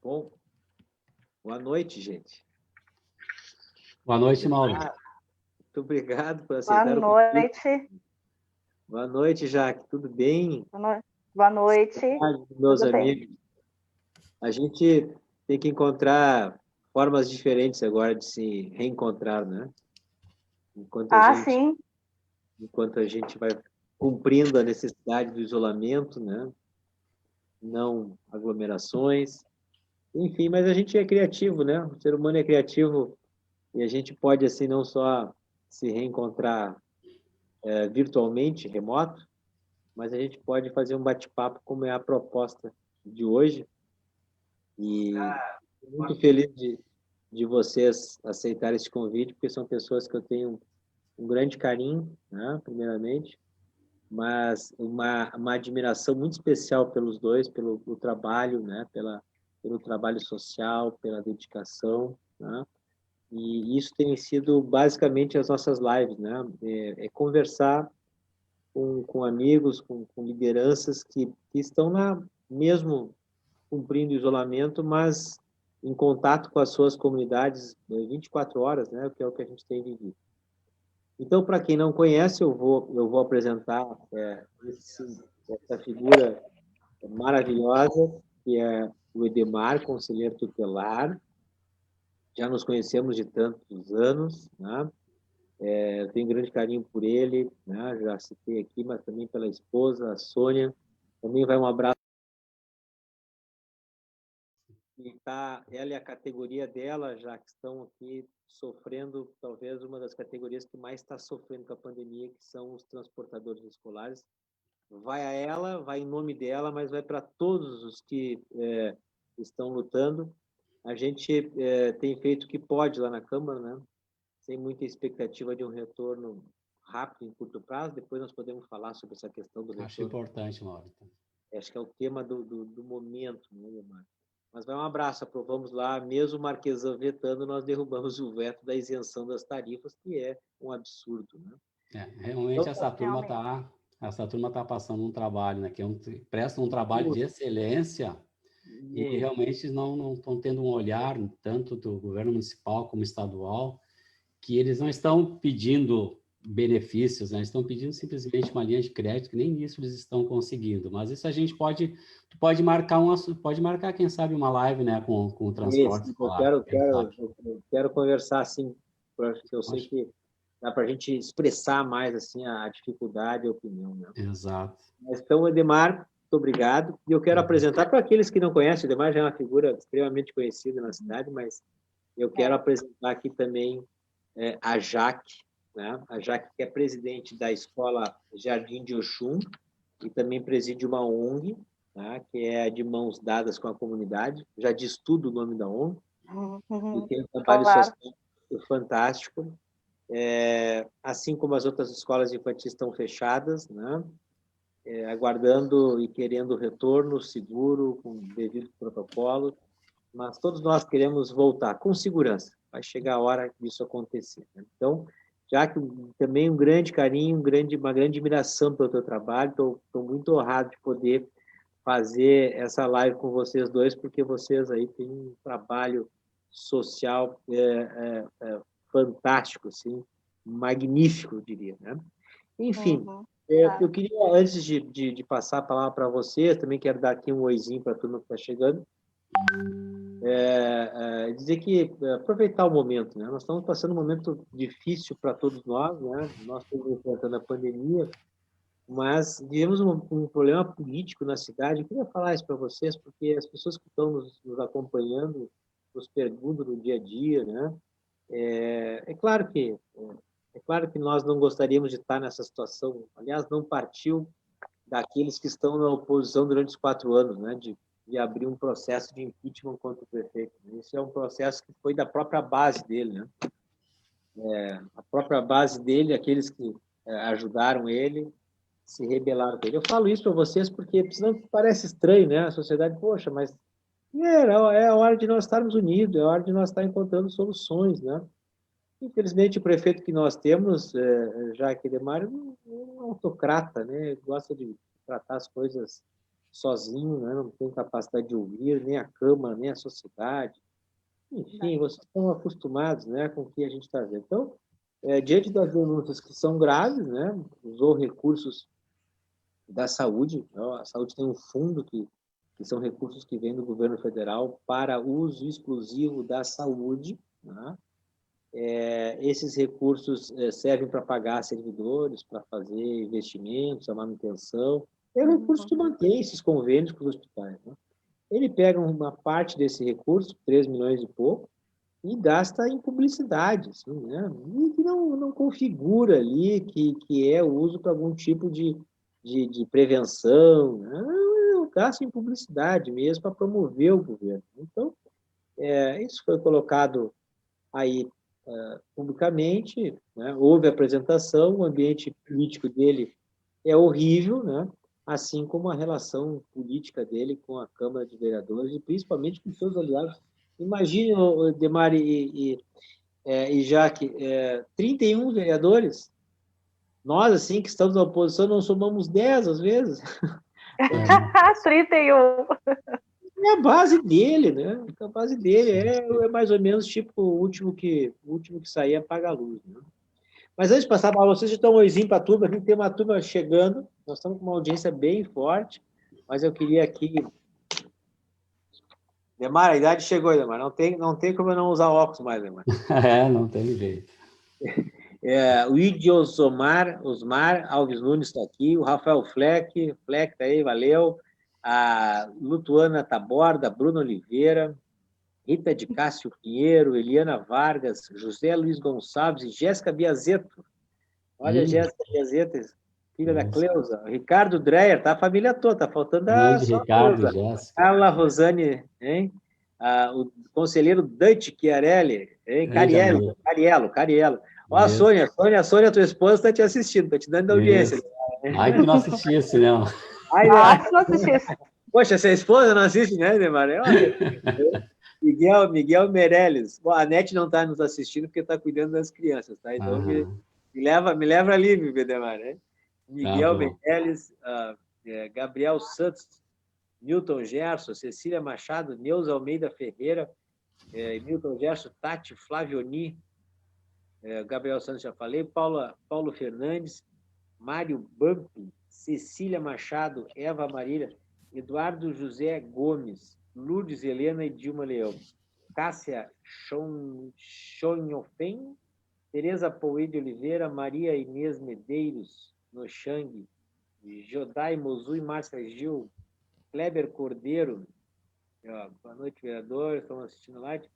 Bom, boa noite, gente. Boa noite, Mauro. Muito obrigado por Boa aceitar o convite. noite. Boa noite, Jaque. Tudo bem? Boa noite. Meus Tudo bem. amigos. A gente tem que encontrar formas diferentes agora de se reencontrar, né? Sim. Enquanto a gente vai cumprindo a necessidade do isolamento, né? Não aglomerações. Enfim, mas a gente é criativo, né? O ser humano é criativo e a gente pode, assim, não só se reencontrar virtualmente, remoto, mas a gente pode fazer um bate-papo como é a proposta de hoje. E muito feliz de vocês aceitarem esse convite, porque são pessoas que eu tenho um grande carinho, né, primeiramente, mas uma admiração muito especial pelos dois, pelo trabalho, né, pelo trabalho social, pela dedicação, né? E isso tem sido basicamente as nossas lives, né? É conversar com amigos, com lideranças que estão lá mesmo cumprindo o isolamento, mas em contato com as suas comunidades 24 horas, né, que é o que a gente tem vivido. Então, para quem não conhece, eu vou apresentar essa figura maravilhosa, que é o Edemar, conselheiro tutelar. Já nos conhecemos de tantos anos, né? Eu tenho grande carinho por ele, né? Já citei aqui, mas também pela esposa, a Sônia. Também vai um abraço. E ela e a categoria dela já que estão aqui sofrendo, talvez uma das categorias que mais está sofrendo com a pandemia, que são os transportadores escolares. Vai a ela, vai em nome dela, mas vai para todos os que estão lutando. A gente tem feito o que pode lá na Câmara, né? Sem muita expectativa de um retorno rápido, em curto prazo. Depois nós podemos falar sobre essa questão do retorno. Acho importante, Mauro. Acho que é o tema do momento, né, Marcos? Mas vai um abraço, aprovamos lá, mesmo o Marquesan vetando, nós derrubamos o veto da isenção das tarifas, que é um absurdo, né? Realmente Então, essa turma tá passando um trabalho, né, que presta um trabalho de excelência e realmente não estão tendo um olhar, tanto do governo municipal como estadual, que eles não estão pedindo benefícios, né? Estão pedindo simplesmente uma linha de crédito, que nem isso eles estão conseguindo. Mas isso a gente pode marcar, quem sabe, uma live, né, com o transporte escolar. Eu quero conversar assim, porque eu sei que dá para a gente expressar mais assim a dificuldade e a opinião, né? Exato. Mas, então, Edemar, muito obrigado. E eu quero apresentar para aqueles que não conhecem, o Edemar já é uma figura extremamente conhecida na cidade, mas eu quero apresentar aqui também a Jaque, né? A Jaque, que é presidente da Escola Jardim de Oxum e também preside uma ONG, tá? Que é de mãos dadas com a comunidade. Já diz tudo o nome da ONG. E tem um trabalho social fantástico. Assim como as outras escolas infantis estão fechadas, né? Aguardando e querendo retorno seguro, com devido protocolo, mas todos nós queremos voltar com segurança. Vai chegar a hora disso acontecer, né? Então, já que também um grande carinho, uma grande admiração pelo teu trabalho, estou muito honrado de poder fazer essa live com vocês dois, porque vocês aí têm um trabalho social fantástico, assim, magnífico, eu diria, né? Enfim, eu queria, antes de passar a palavra para vocês, também quero dar aqui um oizinho para a turma que está chegando, dizer que aproveitar o momento, né? Nós estamos passando um momento difícil para todos nós, né? Nós estamos enfrentando a pandemia, mas vivemos um problema político na cidade. Eu queria falar isso para vocês, porque as pessoas que estão nos acompanhando nos perguntam no dia a dia, né? É claro que nós não gostaríamos de estar nessa situação. Aliás, não partiu daqueles que estão na oposição durante os 4 anos, né? De abrir um processo de impeachment contra o prefeito. Esse é um processo que foi da própria base dele, né? A própria base dele, aqueles que ajudaram ele, se rebelaram com ele. Eu falo isso para vocês porque senão parece estranho, né? A sociedade, poxa, mas é a hora de nós estarmos unidos, é a hora de nós estar encontrando soluções, né? Infelizmente, o prefeito que nós temos, Jaque Demário, é um autocrata, né? Gosta de tratar as coisas sozinho, né? Não tem capacidade de ouvir, nem a Câmara, nem a sociedade. Enfim, vocês estão acostumados, né, com o que a gente está vendo. Então, diante das denúncias que são graves, né, usou recursos da saúde, a saúde tem um fundo que são recursos que vêm do governo federal para uso exclusivo da saúde, né? Esses recursos servem para pagar servidores, para fazer investimentos, a manutenção. É um recurso que mantém esses convênios com os hospitais, né? Ele pega uma parte desse recurso, 3 milhões e pouco, e gasta em publicidade, assim, né? E que não configura ali que é o uso para algum tipo de prevenção, né? Gasta em publicidade mesmo para promover o governo. Então, isso foi colocado aí publicamente, né? Houve apresentação, o ambiente político dele é horrível, né? Assim como a relação política dele com a Câmara de Vereadores e principalmente com seus aliados. Imagine, Demar e Jaque, 31 vereadores, nós, assim, que estamos na oposição, não somamos 10 às vezes. 31. É a base dele, né? A base dele é mais ou menos tipo o último que sair apaga a luz, né? Mas antes de passar para vocês, já estão um oizinho para a turma, aqui tem uma turma chegando, nós estamos com uma audiência bem forte, mas eu queria aqui... Demar, a idade chegou, Demar, não tem como eu não usar óculos mais, Demar. Não tem jeito. O Idiosomar, Osmar Alves Nunes está aqui, o Rafael Fleck está aí, valeu, a Lutuana Taborda, Bruno Oliveira, Rita de Cássio Pinheiro, Eliana Vargas, José Luiz Gonçalves e Jéssica Biazeto. Olha, Jéssica Biazeto, filha da Cleusa. Ricardo Dreyer, tá a família toda, tá faltando a só Ricardo, Cleusa. Jéssica. Carla Rosane, hein? O conselheiro Dante Chiarelli, hein? Cariello. Ó, a Sônia, tua esposa está te assistindo, está te dando audiência. Ai, que não assistisse, né? Que não assistisse. Poxa, se a esposa não assiste, né, Demar? Miguel Meirelles. Bom, a Nete não está nos assistindo porque está cuidando das crianças, tá? Então, me leva ali, Demar, né? Miguel Meirelles, Gabriel Santos, Milton Gerson, Cecília Machado, Neuza Almeida Ferreira, Milton Gerson, Tati Flavioni, Gabriel Santos, já falei, Paulo Fernandes, Mário Bampi, Cecília Machado, Eva Marília, Eduardo José Gomes, Lourdes Helena e Dilma Leão, Cássia Chonhofen, Tereza Pouê de Oliveira, Maria Inês Medeiros, Noxang, Jodai Mozu e Márcia Gil, Kleber Cordeiro, boa noite, vereador, estamos assistindo live.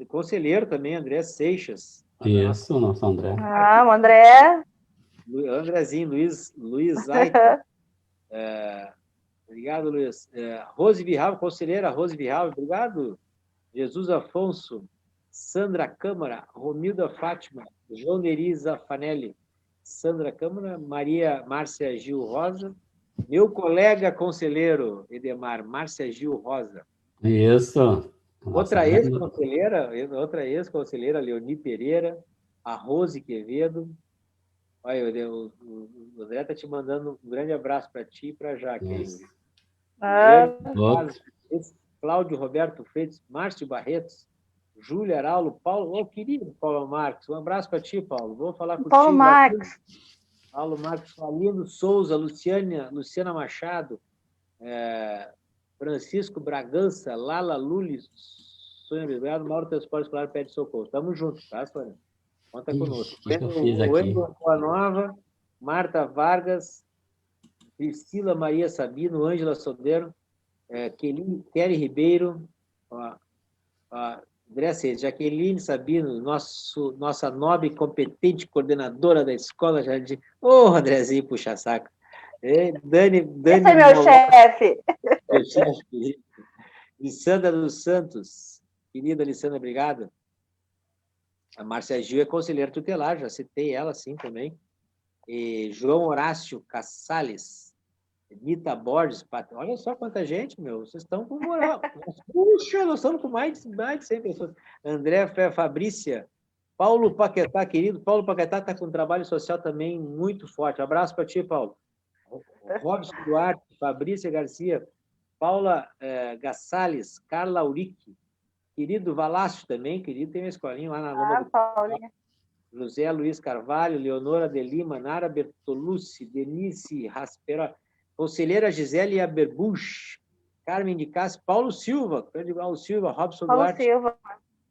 Conselheiro também, André Seixas. Isso, nosso André. O André. Andrezinho, Luiz Aita. Obrigado, Luiz. Rose Virral, conselheira Rose Virral, obrigado. Jesus Afonso, Sandra Câmara, Romilda Fátima, João Neri Zafanelli, Sandra Câmara, Maria Márcia Gil Rosa, meu colega conselheiro, Edemar, Márcia Gil Rosa. Isso. Outra ex-conselheira, Leoni Pereira, a Rose Quevedo. Olha, o André está te mandando um grande abraço para ti e para a Jaque. Cláudio Roberto Freitas, Márcio Barretos, Júlia Araulo, Paulo, querido Paulo Marques, um abraço para ti, Paulo. Vou falar contigo. Paulo Marques. Paulo Marques, Falindo Souza, Luciana Machado, Francisco Bragança, Lala Lulis, Sônia Obrigado, Mauro Transporte Escolar pede socorro. Estamos juntos, tá, Sônia? Conta conosco. Wendel Boa Nova, Marta Vargas, Priscila Maria Sabino, Ângela Sodero, Kelly Ribeiro, André Cedes, Jaqueline Sabino, nossa nobre e competente coordenadora da Escola Jardim. Andrezinho, puxa saco. Dani Esse é meu chefe. Meu chefe. Lissandra dos Santos, querida Lissandra, obrigado. A Márcia Gil é conselheira tutelar, já citei ela, sim, também. João Horácio Cassales, Nita Borges, olha só quanta gente, vocês estão com moral. Puxa, nós estamos com mais de 100 pessoas. André Fabrícia, Paulo Paquetá, querido, Paulo Paquetá está com um trabalho social também muito forte. Abraço para ti, Paulo. Robson Duarte, Fabrícia Garcia, Paula Gassales, Carla Auric, querido Valácio também, querido, tem uma escolinha lá na Loma do Paulinha. José Luiz Carvalho, Leonora de Lima, Nara Bertolucci, Denise Raspera, Conselheira Gisele Aberbuch, Carmen de Castro, Paulo Silva, Paulo Silva, Robson Paulo Duarte, Silva.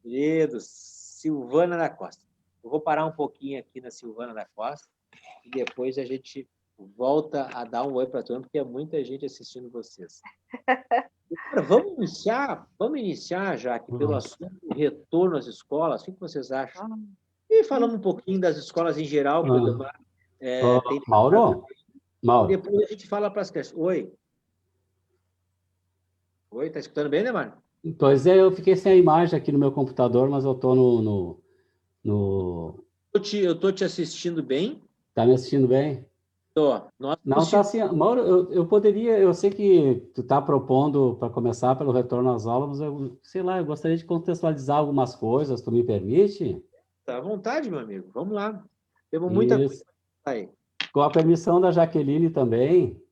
querido, Silvana da Costa. Eu vou parar um pouquinho aqui na Silvana da Costa e depois a gente volta a dar um oi para todo mundo, porque é muita gente assistindo vocês. Agora, vamos iniciar, Jaque, pelo assunto do retorno às escolas. O que vocês acham? E falamos um pouquinho das escolas em geral, que o Ademar tem... Mauro? Depois a gente fala para as questões. Oi? Oi, tá escutando bem, Ademar? Pois é, eu fiquei sem a imagem aqui no meu computador, mas eu estou Eu tô te assistindo bem? Tá me assistindo bem? Tô. Não, tá assim, Mauro, eu sei que tu tá propondo para começar pelo retorno às aulas, mas eu, sei lá, eu gostaria de contextualizar algumas coisas, tu me permite? Tá à vontade, meu amigo. Vamos lá. Temos muita coisa aí. Com a permissão da Jaqueline também.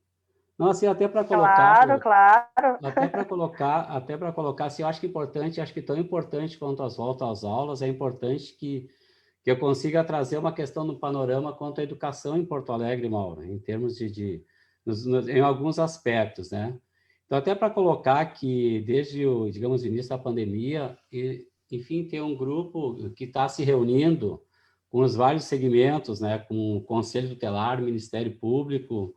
Não, assim, até para colocar... Claro. Até para colocar, assim, eu acho que importante, acho que tão importante quanto as voltas às aulas, é importante que eu consiga trazer uma questão no panorama quanto à educação em Porto Alegre, Mauro, em termos em alguns aspectos, né? Então, até para colocar que desde digamos, o início da pandemia, enfim, tem um grupo que está se reunindo com os vários segmentos, né? Com o Conselho Tutelar, Ministério Público,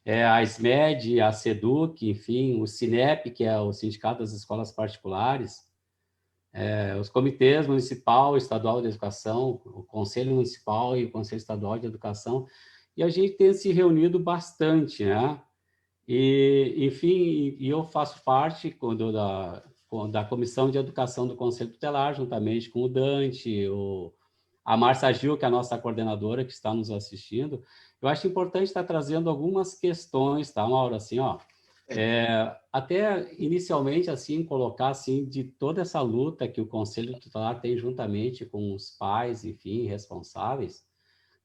a SMED, a SEDUC, enfim, o SINEP, que é o Sindicato das Escolas Particulares, os comitês municipal e estadual de educação, o Conselho Municipal e o Conselho Estadual de Educação, e a gente tem se reunido bastante, né? E, enfim, eu faço parte da Comissão de Educação do Conselho Tutelar, juntamente com o Dante, a Marcia Gil, que é a nossa coordenadora, que está nos assistindo. Eu acho importante estar trazendo algumas questões, tá, Mauro? Assim, ó, até inicialmente, assim, colocar, assim, de toda essa luta que o Conselho Tutelar tem juntamente com os pais, enfim, responsáveis,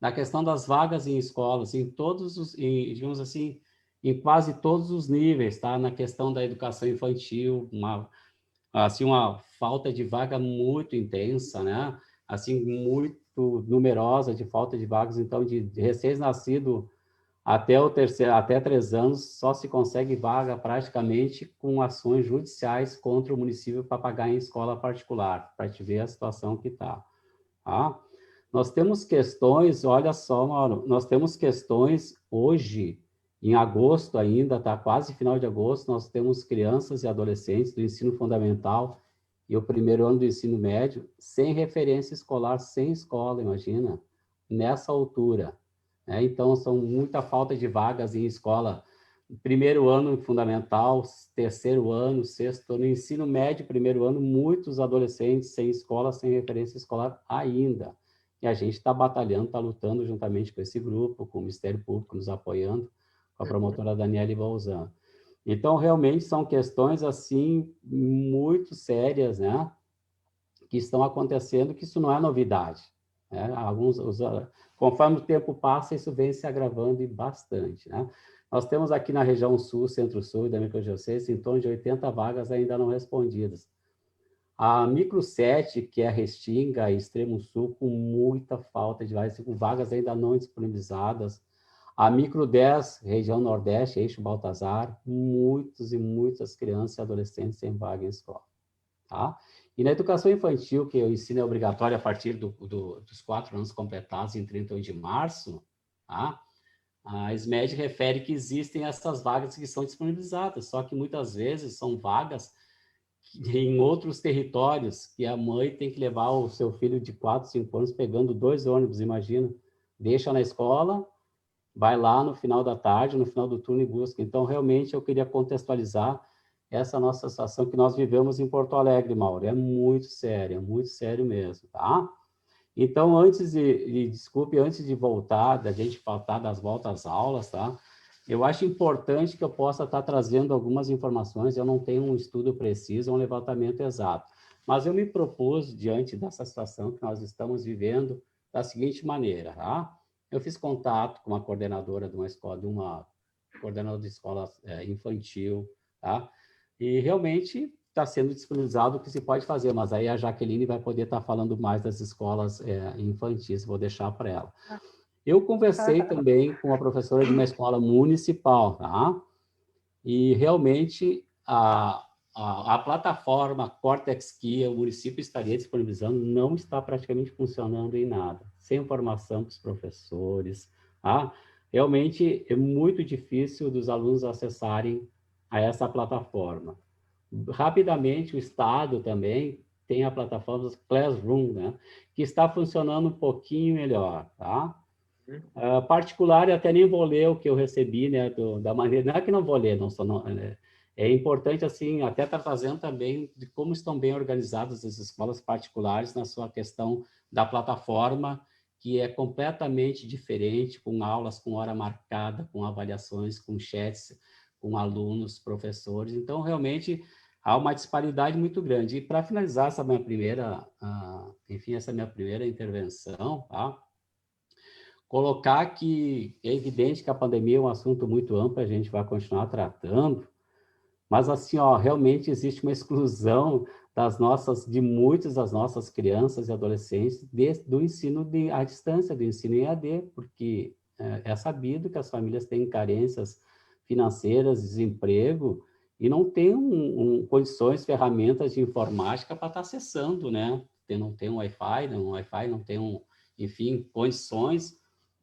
na questão das vagas em escolas, digamos assim, em quase todos os níveis, tá? Na questão da educação infantil, uma falta de vaga muito intensa, né? Assim, muito numerosa de falta de vagas, então, de recém-nascido até 3 anos, só se consegue vaga praticamente com ações judiciais contra o município para pagar em escola particular, para te ver a situação que está. Tá? Nós temos questões, olha só, Mauro, nós temos questões hoje, em agosto ainda, tá? Quase final de agosto, nós temos crianças e adolescentes do ensino fundamental e o primeiro ano do ensino médio sem referência escolar, sem escola, imagina, nessa altura. Né? Então, são muita falta de vagas em escola. Primeiro ano fundamental, terceiro ano, sexto ano, ensino médio, primeiro ano, muitos adolescentes sem escola, sem referência escolar ainda. E a gente está batalhando, está lutando juntamente com esse grupo, com o Ministério Público nos apoiando, com a promotora Daniele Bolzan. Então, realmente, são questões, assim, muito sérias, né? Que estão acontecendo, que isso não é novidade. Né? Conforme o tempo passa, isso vem se agravando bastante. Né? Nós temos aqui na região sul, centro-sul da microdiocese, em torno de 80 vagas ainda não respondidas. A micro 7, que é Restinga e Extremo Sul, com muita falta de vagas, com vagas ainda não disponibilizadas. A micro 10, região Nordeste, Eixo Baltazar, muitos e muitas crianças e adolescentes sem vaga em escola. Tá? E na educação infantil, que eu ensino é obrigatório a partir dos 4 anos completados em 31 de março, tá? A SMED refere que existem essas vagas que são disponibilizadas, só que muitas vezes são vagas em outros territórios, que a mãe tem que levar o seu filho de 4, 5 anos pegando 2 ônibus, imagina. Deixa na escola, vai lá no final da tarde, no final do turno e busca. Então, realmente, eu queria contextualizar essa nossa situação que nós vivemos em Porto Alegre, Mauro. É muito sério mesmo, tá? Então, antes de voltar, da gente faltar das voltas às aulas, tá? Eu acho importante que eu possa estar trazendo algumas informações, eu não tenho um estudo preciso, um levantamento exato, mas eu me propus, diante dessa situação que nós estamos vivendo, da seguinte maneira, tá? Eu fiz contato com uma coordenadora de uma coordenadora de escola infantil, tá? E realmente está sendo disponibilizado o que se pode fazer, mas aí a Jaqueline vai poder estar falando mais das escolas infantis, vou deixar para ela. Eu conversei também com a professora de uma escola municipal, tá? E realmente a plataforma Cortex que o município estaria disponibilizando não está praticamente funcionando em nada, sem informação para os professores, tá? Realmente é muito difícil dos alunos acessarem a essa plataforma. Rapidamente, o Estado também tem a plataforma Classroom, né, que está funcionando um pouquinho melhor, tá? Particular, eu até nem vou ler o que eu recebi, né, da maneira, não é que não vou ler, é importante, assim, até estar trazendo também de como estão bem organizadas as escolas particulares na sua questão da plataforma, que é completamente diferente, com aulas com hora marcada, com avaliações, com chats, com alunos, professores. Então, realmente, há uma disparidade muito grande. E para finalizar essa minha primeira, essa minha primeira intervenção, tá? Colocar que é evidente que a pandemia é um assunto muito amplo, a gente vai continuar tratando, mas assim, ó, realmente existe uma exclusão de muitas das nossas crianças e adolescentes do ensino à distância, do ensino em AD, porque é sabido que as famílias têm carências financeiras, desemprego, e não têm condições, ferramentas de informática para estar acessando, né? Não tem um Wi-Fi, não tem enfim, condições,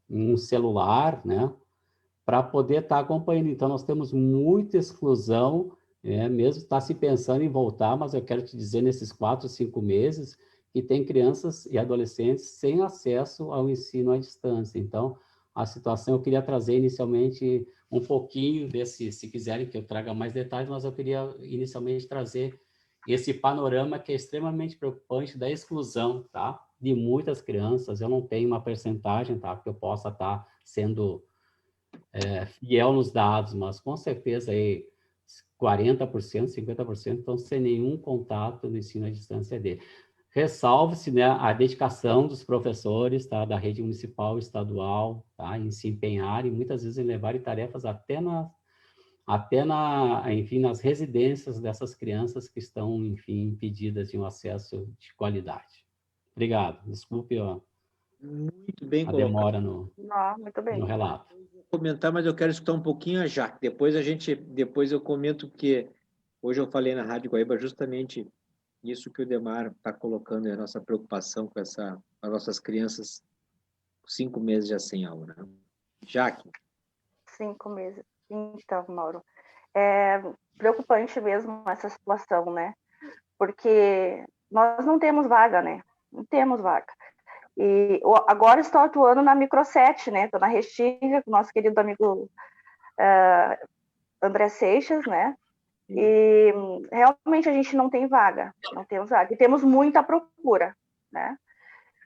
um celular, né? Para poder estar acompanhando. Então, nós temos muita exclusão, mesmo está se pensando em voltar, mas eu quero te dizer, nesses 4, 5 meses, que tem crianças e adolescentes sem acesso ao ensino à distância. Então, a situação, eu queria trazer inicialmente um pouquinho desse, se quiserem que eu traga mais detalhes, mas eu queria inicialmente trazer esse panorama que é extremamente preocupante da exclusão, tá? De muitas crianças. Eu não tenho uma percentagem, tá? Que eu possa estar sendo fiel nos dados, mas com certeza aí 40%, 50% estão sem nenhum contato no ensino à distância dele. Ressalve-se, né, a dedicação dos professores, tá, da rede municipal e estadual, tá, em se empenharem, muitas vezes em levarem tarefas enfim, nas residências dessas crianças que estão, enfim, impedidas de um acesso de qualidade. Obrigado. Desculpe Muito bem a colocado. demora Muito bem. no relato. Vou comentar, mas eu quero escutar um pouquinho a Jaque. Depois eu comento, porque hoje eu falei na Rádio Guaíba justamente isso que o Demar está colocando, é a nossa preocupação com as nossas crianças 5 meses já sem aula, né? Jaque. 5 meses. Então, Mauro, é preocupante mesmo essa situação, né? Porque nós não temos vaga, né? Não temos vaga. E agora estou atuando na Micro7, né? Estou na Restinga, com o nosso querido amigo André Seixas, né? E realmente a gente não tem vaga, não temos vaga. E temos muita procura, né?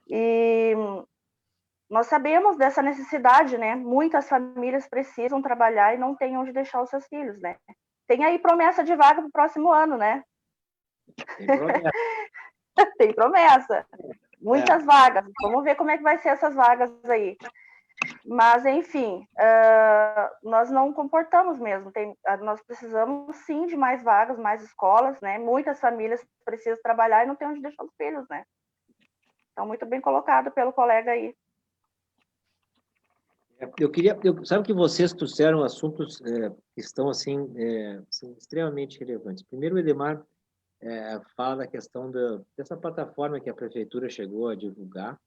E nós sabemos dessa necessidade, né? Muitas famílias precisam trabalhar e não têm onde deixar os seus filhos, né? Tem aí promessa de vaga para o próximo ano, né? Tem promessa. Tem promessa. Muitas vagas. Vamos ver como é que vai ser essas vagas aí. Mas, enfim, nós não comportamos mesmo. Nós precisamos, sim, de mais vagas, mais escolas, né? Muitas famílias precisam trabalhar e não tem onde deixar os filhos, né? Então, muito bem colocado pelo colega aí. Sabe que vocês trouxeram assuntos que estão, assim, extremamente relevantes. Primeiro, o Edemar fala da questão dessa plataforma que a prefeitura chegou a divulgar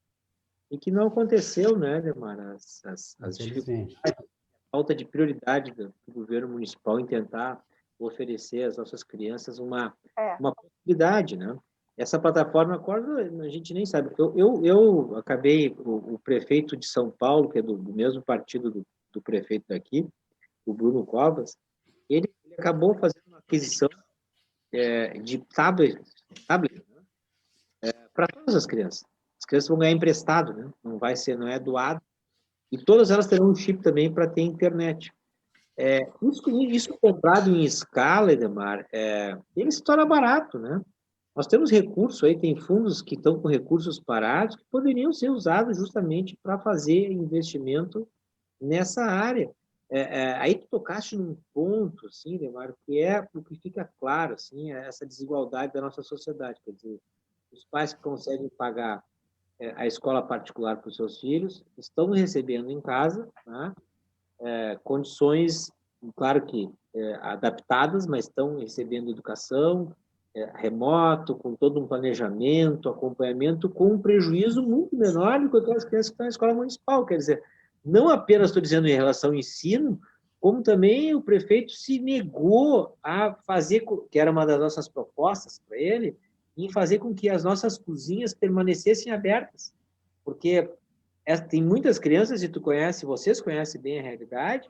e que não aconteceu, né, Edemar? As dificuldades, a falta de prioridade do governo municipal em tentar oferecer às nossas crianças uma possibilidade, né? Essa plataforma, a gente nem sabe. Eu acabei, o prefeito de São Paulo, que é do mesmo partido do prefeito daqui, o Bruno Covas, ele acabou fazendo uma aquisição de tablet, né? Para todas as crianças. As crianças vão ganhar emprestado, né? Não é doado. E todas elas terão um chip também para ter internet. Isso comprado em escala, Edemar, ele se torna barato, né? Nós temos recursos aí, tem fundos que estão com recursos parados que poderiam ser usados justamente para fazer investimento nessa área. Aí tu tocaste num ponto, assim, Demar, que é o que fica claro, assim, é essa desigualdade da nossa sociedade. Quer dizer, os pais que conseguem pagar a escola particular para os seus filhos estão recebendo em casa, né, condições, claro que adaptadas, mas estão recebendo educação remoto, com todo um planejamento, acompanhamento, com um prejuízo muito menor do que aquelas crianças que estão na escola municipal. Quer dizer, não apenas estou dizendo em relação ao ensino, como também o prefeito se negou a fazer, que era uma das nossas propostas para ele, em fazer com que as nossas cozinhas permanecessem abertas. Porque tem muitas crianças, e tu conhece, vocês conhecem bem a realidade,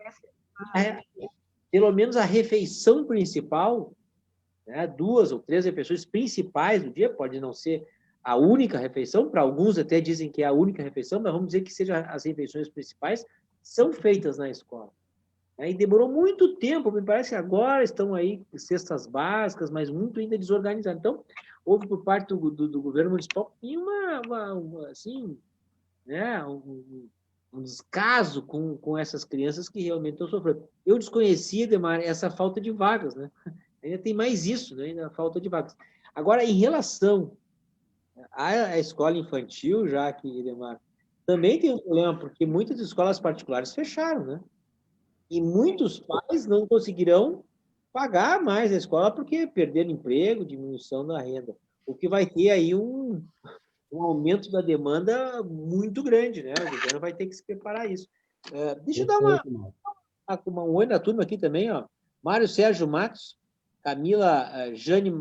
pelo menos a refeição principal, né, 2 ou 3 refeições principais do dia, pode não ser a única refeição, para alguns até dizem que é a única refeição, mas vamos dizer que sejam as refeições principais, são feitas na escola. E demorou muito tempo, me parece que agora estão aí cestas básicas, mas muito ainda desorganizado. Então, houve por parte do governo municipal assim, né, um descaso com essas crianças que realmente estão sofrendo. Eu desconhecia, Demar, essa falta de vagas, né? Ainda tem mais isso, né? Ainda a falta de vagas. Agora, em relação à escola infantil, já que, Demar, também tem um problema, porque muitas escolas particulares fecharam, né? E muitos pais não conseguirão pagar mais a escola porque perderam emprego, diminuição da renda. O que vai ter aí um aumento da demanda muito grande, né? O governo vai ter que se preparar a isso. Deixa eu dar um oi na turma aqui também, ó. Mário Sérgio Matos, Camila Jane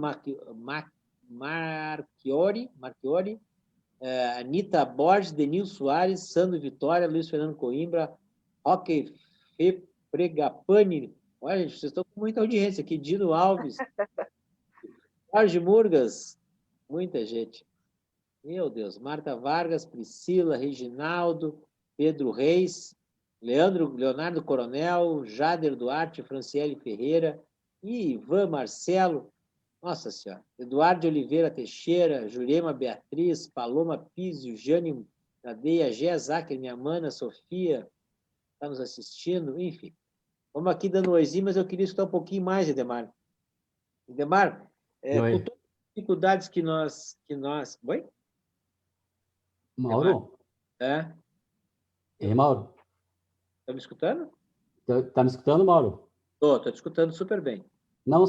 Marchiori, Anitta Borges, Denil Soares, Sandro Vitória, Luiz Fernando Coimbra, Roque Pregapani. Olha, gente, vocês estão com muita audiência aqui. Dino Alves, Jorge Murgas, muita gente. Meu Deus, Marta Vargas, Priscila, Reginaldo, Pedro Reis, Leonardo Coronel, Jader Duarte, Franciele Ferreira, Ivan Marcelo, nossa senhora, Eduardo Oliveira Teixeira, Jurema Beatriz, Paloma Pizio, Jane Tadeia, Gé Zacher, minha mana, Sofia, está nos assistindo, enfim. Vamos aqui dando um oizinho, mas eu queria escutar um pouquinho mais, Edemar. Edemar, com todas as dificuldades que nós... Oi? Mauro? Ei, Mauro? Está me escutando? Está me escutando, Mauro? Estou te escutando super bem. Não,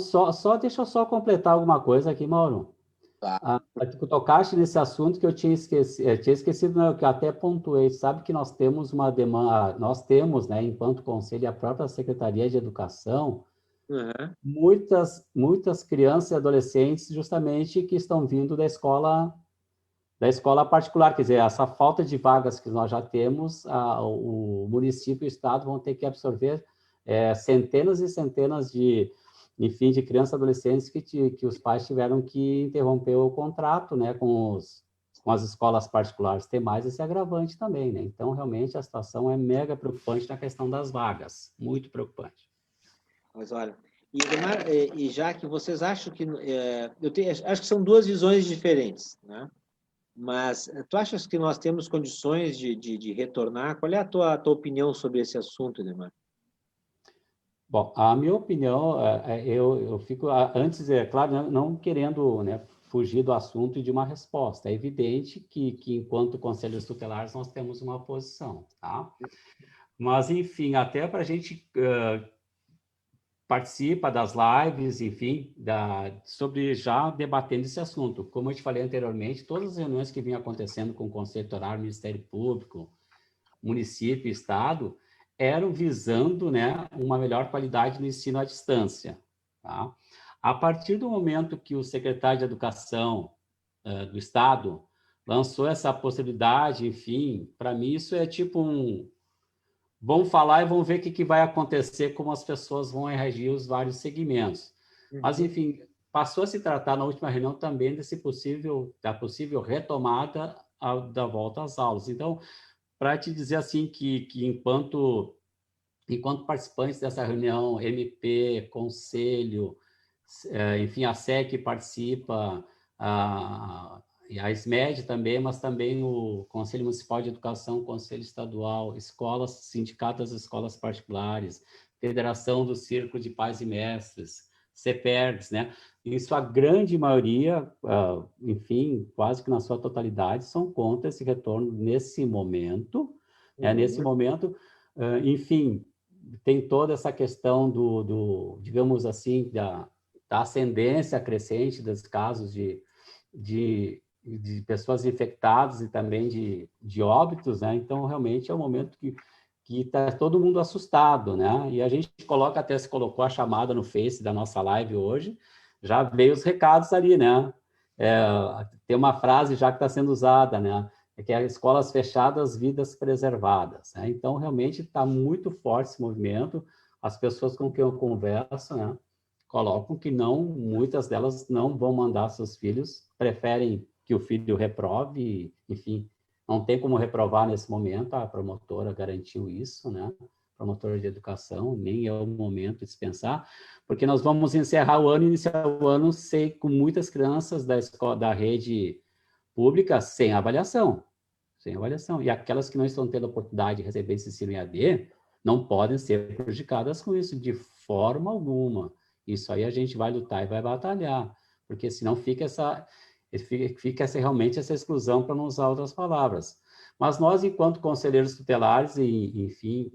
deixa eu só completar alguma coisa aqui, Mauro. Tá. Tu tocaste nesse assunto que eu tinha esquecido, não, que eu até pontuei. Sabe que nós temos uma demanda, nós temos, né, enquanto conselho, e a própria Secretaria de Educação, muitas crianças e adolescentes justamente que estão vindo da escola particular, quer dizer, essa falta de vagas que nós já temos, o município e o estado vão ter que absorver centenas e centenas de crianças e adolescentes que os pais tiveram que interromper o contrato, né, com as escolas particulares. Tem mais esse agravante também, né? Então, realmente, a situação é mega preocupante na questão das vagas, muito preocupante. Mas, olha, e já que vocês acham que... acho que são 2 visões diferentes, né? Mas tu achas que nós temos condições de retornar? Qual é a tua opinião sobre esse assunto, Edemar? Bom, a minha opinião, eu fico, antes, é claro, não querendo, né, fugir do assunto e de uma resposta. É evidente que enquanto conselhos tutelares, nós temos uma posição, tá? Mas, enfim, até para a gente participa das lives, enfim, sobre já debatendo esse assunto. Como eu te falei anteriormente, todas as reuniões que vinham acontecendo com o Conselho Tutelar, Ministério Público, município e Estado, eram visando, né, uma melhor qualidade no ensino à distância. Tá? A partir do momento que o secretário de Educação do Estado lançou essa possibilidade, enfim, para mim isso é tipo vamos falar e vamos ver o que vai acontecer, como as pessoas vão reagir os vários segmentos. Mas, enfim, passou a se tratar na última reunião também da possível retomada da volta às aulas. Então, para te dizer assim que enquanto participantes dessa reunião, MP, Conselho, enfim, a SEC participa, e a SMED também, mas também o Conselho Municipal de Educação, Conselho Estadual, escolas, sindicato das escolas particulares, Federação do Círculo de Pais e Mestres, CEPERGS, né? Em sua grande maioria, enfim, quase que na sua totalidade, são contra esse retorno nesse momento, nesse momento, enfim, tem toda essa questão digamos assim, da ascendência crescente dos casos de pessoas infectadas e também de óbitos, né? Então, realmente, é um momento que está todo mundo assustado, né? E a gente coloca, até se colocou a chamada no Face da nossa live hoje, já veio os recados ali, né? Tem uma frase já que está sendo usada, né? Que é escolas fechadas, vidas preservadas, né? Então, realmente, está muito forte esse movimento. As pessoas com quem eu converso, né, colocam que não, muitas delas não vão mandar seus filhos, preferem que o filho reprove, enfim, não tem como reprovar nesse momento, a promotora garantiu isso, né? Promotora de educação, nem é o momento de dispensar, porque nós vamos encerrar o ano, iniciar o ano com muitas crianças da rede pública sem avaliação, e aquelas que não estão tendo a oportunidade de receber esse ensino EAD não podem ser prejudicadas com isso de forma alguma. Isso aí a gente vai lutar e vai batalhar, porque senão fica realmente essa exclusão, para não usar outras palavras. Mas nós, enquanto conselheiros tutelares, enfim,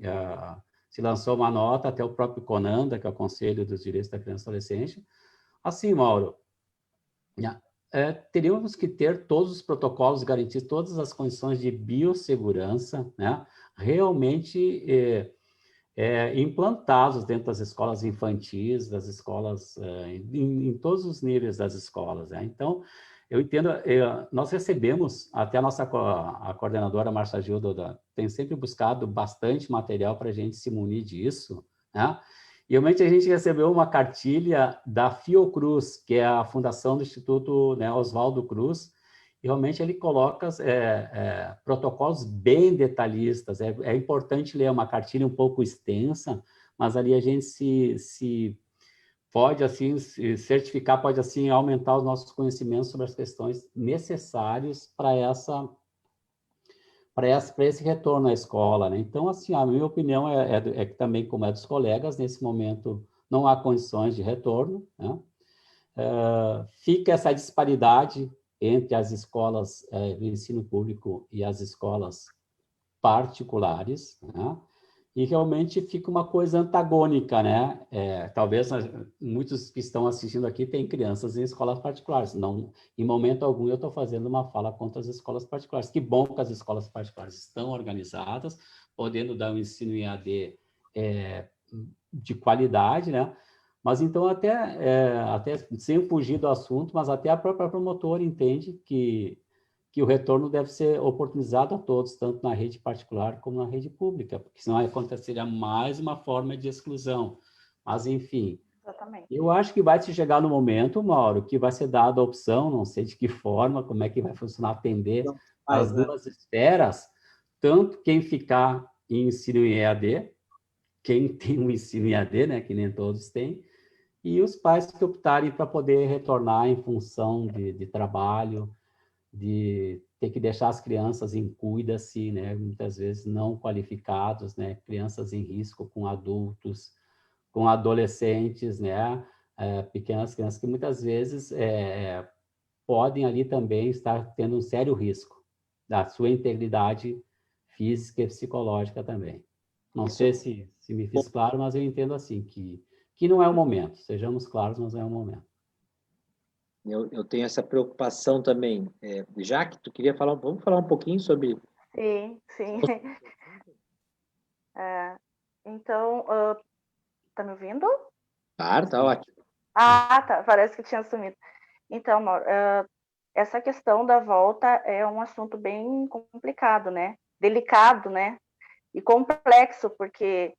se lançou uma nota, até o próprio CONANDA, que é o Conselho dos Direitos da Criança e Adolescente, assim, Mauro, teríamos que ter todos os protocolos, garantir todas as condições de biossegurança, né, realmente implantados dentro das escolas infantis, das escolas, em todos os níveis das escolas, né? Então, eu entendo, nós recebemos, até a coordenadora Marcia Gilda tem sempre buscado bastante material para a gente se munir disso, né? E realmente a gente recebeu uma cartilha da Fiocruz, que é a fundação do Instituto, né, Oswaldo Cruz, e realmente ele coloca protocolos bem detalhistas. É importante ler uma cartilha um pouco extensa, mas ali a gente se pode, assim, se certificar, pode, assim, aumentar os nossos conhecimentos sobre as questões necessárias para esse retorno à escola, né? Então, assim, a minha opinião é que também, como é dos colegas, nesse momento não há condições de retorno, né? Fica essa disparidade entre as escolas de ensino público e as escolas particulares, né? E realmente fica uma coisa antagônica, né? Talvez muitos que estão assistindo aqui têm crianças em escolas particulares. Não, em momento algum eu estou fazendo uma fala contra as escolas particulares. Que bom que as escolas particulares estão organizadas, podendo dar um ensino em EAD de qualidade, né? Mas então, até sem fugir do assunto, mas até a própria promotora entende que o retorno deve ser oportunizado a todos, tanto na rede particular como na rede pública, porque senão aconteceria mais uma forma de exclusão. Mas, enfim, Exatamente. Eu acho que vai se chegar no momento, Mauro, que vai ser dada a opção, não sei de que forma, como é que vai funcionar, atender as duas esferas, tanto quem ficar em ensino em EAD, quem tem um ensino em EAD, né, que nem todos têm, e os pais que optarem para poder retornar em função de trabalho, de ter que deixar as crianças em cuida-se, né, muitas vezes não qualificados, né, crianças em risco com adultos, com adolescentes, né, pequenas crianças que muitas vezes podem ali também estar tendo um sério risco da sua integridade física e psicológica também. Não sei se me fiz claro, mas eu entendo assim, que não é o momento, sejamos claros, mas não é o momento. Eu tenho essa preocupação também. Jaque, tu queria falar, vamos falar um pouquinho sobre... Sim. Então, tá me ouvindo? Tá ótimo. Tá, parece que tinha sumido. Então, Mauro, essa questão da volta é um assunto bem complicado, né? Delicado, né? E complexo, porque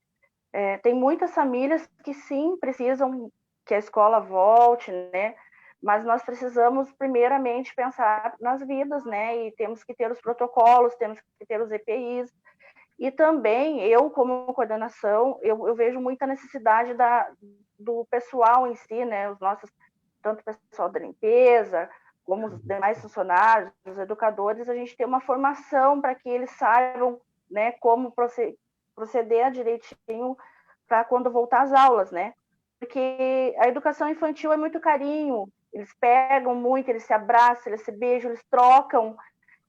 tem muitas famílias que sim precisam que a escola volte, né? Mas nós precisamos primeiramente pensar nas vidas, né? E temos que ter os protocolos, temos que ter os EPIs. E também eu, como coordenação, eu vejo muita necessidade do pessoal em si, né? Os nossos, tanto o pessoal da limpeza, como os demais funcionários, os educadores, a gente tem uma formação para que eles saibam, né, como proceder direitinho para quando voltar às aulas, né? Porque a educação infantil é muito carinho, eles pegam muito, eles se abraçam, eles se beijam, eles trocam,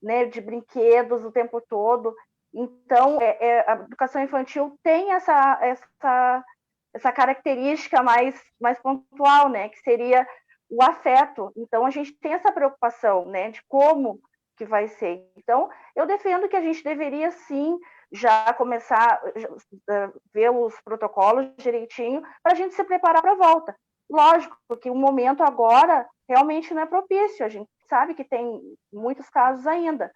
né, de brinquedos o tempo todo. Então, a educação infantil tem essa característica mais pontual, né, que seria o afeto. Então, a gente tem essa preocupação, né, de como que vai ser. Então, eu defendo que a gente deveria, sim, já começar a ver os protocolos direitinho para a gente se preparar para a volta. Lógico que o momento agora realmente não é propício, a gente sabe que tem muitos casos ainda,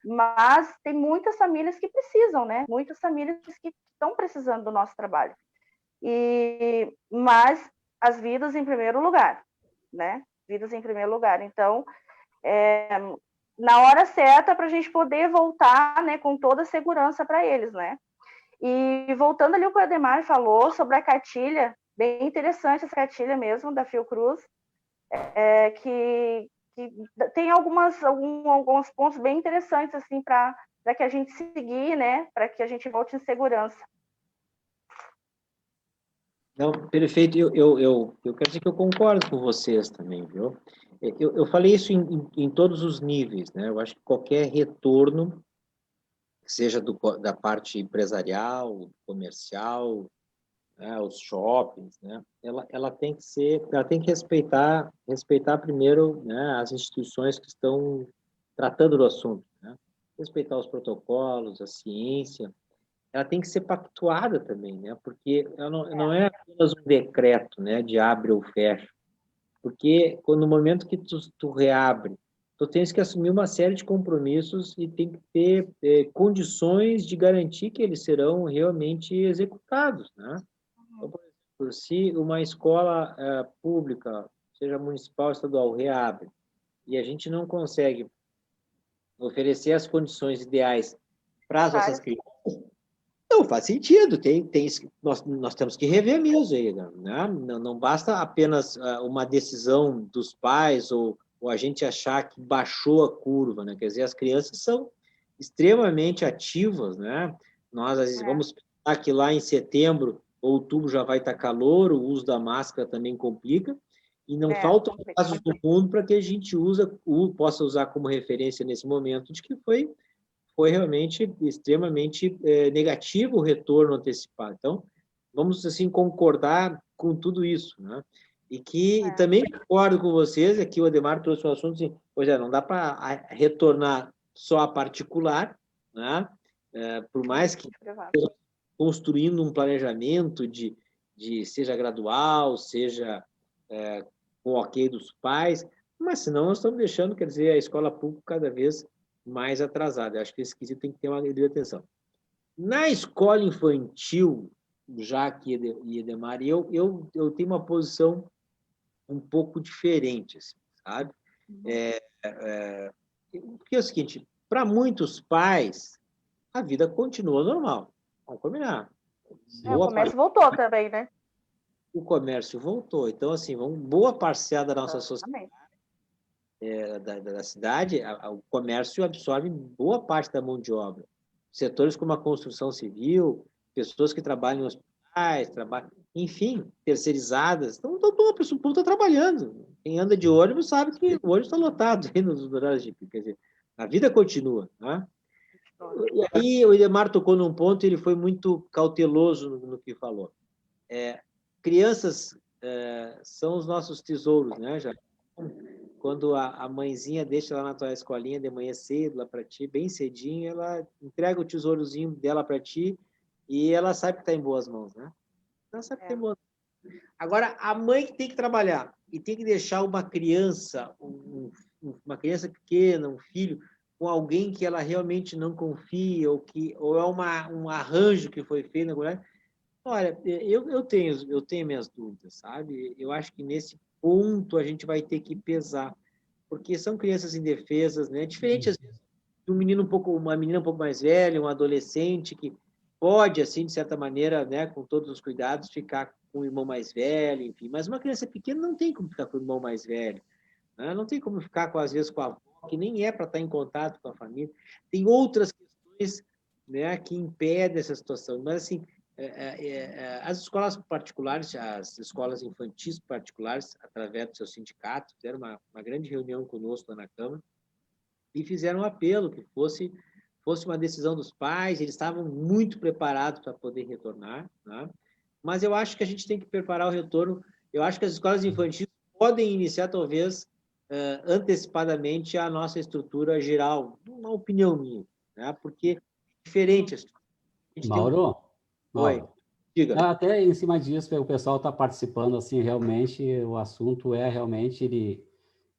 mas tem muitas famílias que precisam, né? Muitas famílias que estão precisando do nosso trabalho. Mas as vidas em primeiro lugar, né? Vidas em primeiro lugar. Então, na hora certa para a gente poder voltar, né, com toda a segurança para eles, né? E voltando ali o que o Ademar falou sobre a cartilha, bem interessante essa cartilha mesmo da Fiocruz, que tem alguns pontos bem interessantes assim para que a gente seguir, né, para que a gente volte em segurança. Não, perfeito. Eu quero dizer que eu concordo com vocês também, viu? Eu falei isso em todos os níveis, né? Eu acho que qualquer retorno, seja da parte empresarial, comercial, né, os shoppings, né? Ela tem que respeitar primeiro, né, as instituições que estão tratando do assunto, né? Respeitar os protocolos, a ciência. Ela tem que ser pactuada também, né? Porque ela não é apenas um decreto, né, de abre ou fecha. Porque no momento que tu reabre, tu tens que assumir uma série de compromissos e tem que ter condições de garantir que eles serão realmente executados, né? Então, por exemplo, se uma escola pública, seja municipal ou estadual, reabre e a gente não consegue oferecer as condições ideais para as nossas crianças, não faz sentido. Nós temos que rever mesmo aí, né? Não basta apenas uma decisão dos pais ou a gente achar que baixou a curva, né? Quer dizer, as crianças são extremamente ativas, né? Nós, às vezes, vamos pensar que lá em setembro, outubro já vai estar calor, o uso da máscara também complica, e não faltam casos do mundo para que a gente possa usar como referência nesse momento de que foi realmente extremamente negativo o retorno antecipado. Então, vamos assim concordar com tudo isso, né? E também concordo com vocês, aqui o Ademar trouxe um assunto assim, pois não dá para retornar só a particular, né? Por mais que construindo um planejamento de seja gradual, seja com o ok dos pais, mas senão nós estamos deixando, quer dizer, a escola pública cada vez mais atrasada. Eu acho que esse quesito tem que ter uma devida atenção. Na escola infantil, Jaque e Edemar, eu tenho uma posição um pouco diferente, assim, sabe? Porque é o seguinte, para muitos pais, a vida continua normal. Vamos combinar. O comércio voltou também, né? O comércio voltou. Então, assim, boa parcela da nossa sociedade, da cidade, o comércio absorve boa parte da mão de obra. Setores como a construção civil, pessoas que trabalham em hospitais, enfim, terceirizadas. Então, toda pessoa está trabalhando. Quem anda de ônibus sabe que o ônibus está lotado aí nos horários de pico. Quer dizer, a vida continua, né? E aí o Edemar tocou num ponto e ele foi muito cauteloso no que falou. Crianças são os nossos tesouros, né? Já quando a mãezinha deixa lá na tua escolinha de manhã cedo, lá para ti, bem cedinho, ela entrega o tesourozinho dela para ti e ela sabe que está em boas mãos, né? Ela sabe que está em boas mãos. Agora, a mãe que tem que trabalhar e tem que deixar uma criança, uma criança pequena, um filho, com alguém que ela realmente não confia ou é um arranjo que foi feito, olha, eu tenho minhas dúvidas, sabe? Eu acho que nesse ponto a gente vai ter que pesar, porque são crianças indefesas, né? Diferente às vezes, de uma menina um pouco mais velha, um adolescente que pode, assim, de certa maneira, né, com todos os cuidados, ficar com o irmão mais velho, enfim. Mas uma criança pequena não tem como ficar com o irmão mais velho. né? Não tem como ficar, às vezes, com a avó, que nem é para estar em contato com a família. Tem outras questões, né, que impedem essa situação. Mas, assim, as escolas particulares, as escolas infantis particulares, através do seu sindicato, fizeram uma grande reunião conosco lá na Câmara e fizeram um apelo que fosse uma decisão dos pais. Eles estavam muito preparados para poder retornar, né? Mas eu acho que a gente tem que preparar o retorno. Eu acho que as escolas infantis podem iniciar, talvez, antecipadamente a nossa estrutura geral, uma opinião minha, né? Porque é diferente. A gente Mauro, Oi, diga. até em cima disso, o pessoal está participando, assim, realmente, o assunto realmente,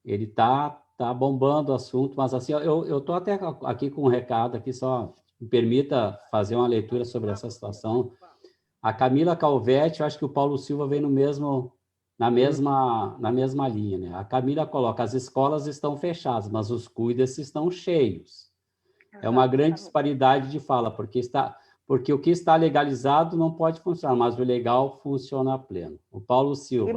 ele tá bombando o assunto, mas assim, eu tô até aqui com um recado aqui, só me permita fazer uma leitura sobre essa situação. A Camila Calvetti, eu acho que o Paulo Silva vem na mesma linha, né? A Camila coloca: as escolas estão fechadas, mas os CUIDAS estão cheios. É uma grande disparidade de fala, porque o que está legalizado não pode funcionar, mas o legal funciona a pleno. O Paulo Silva: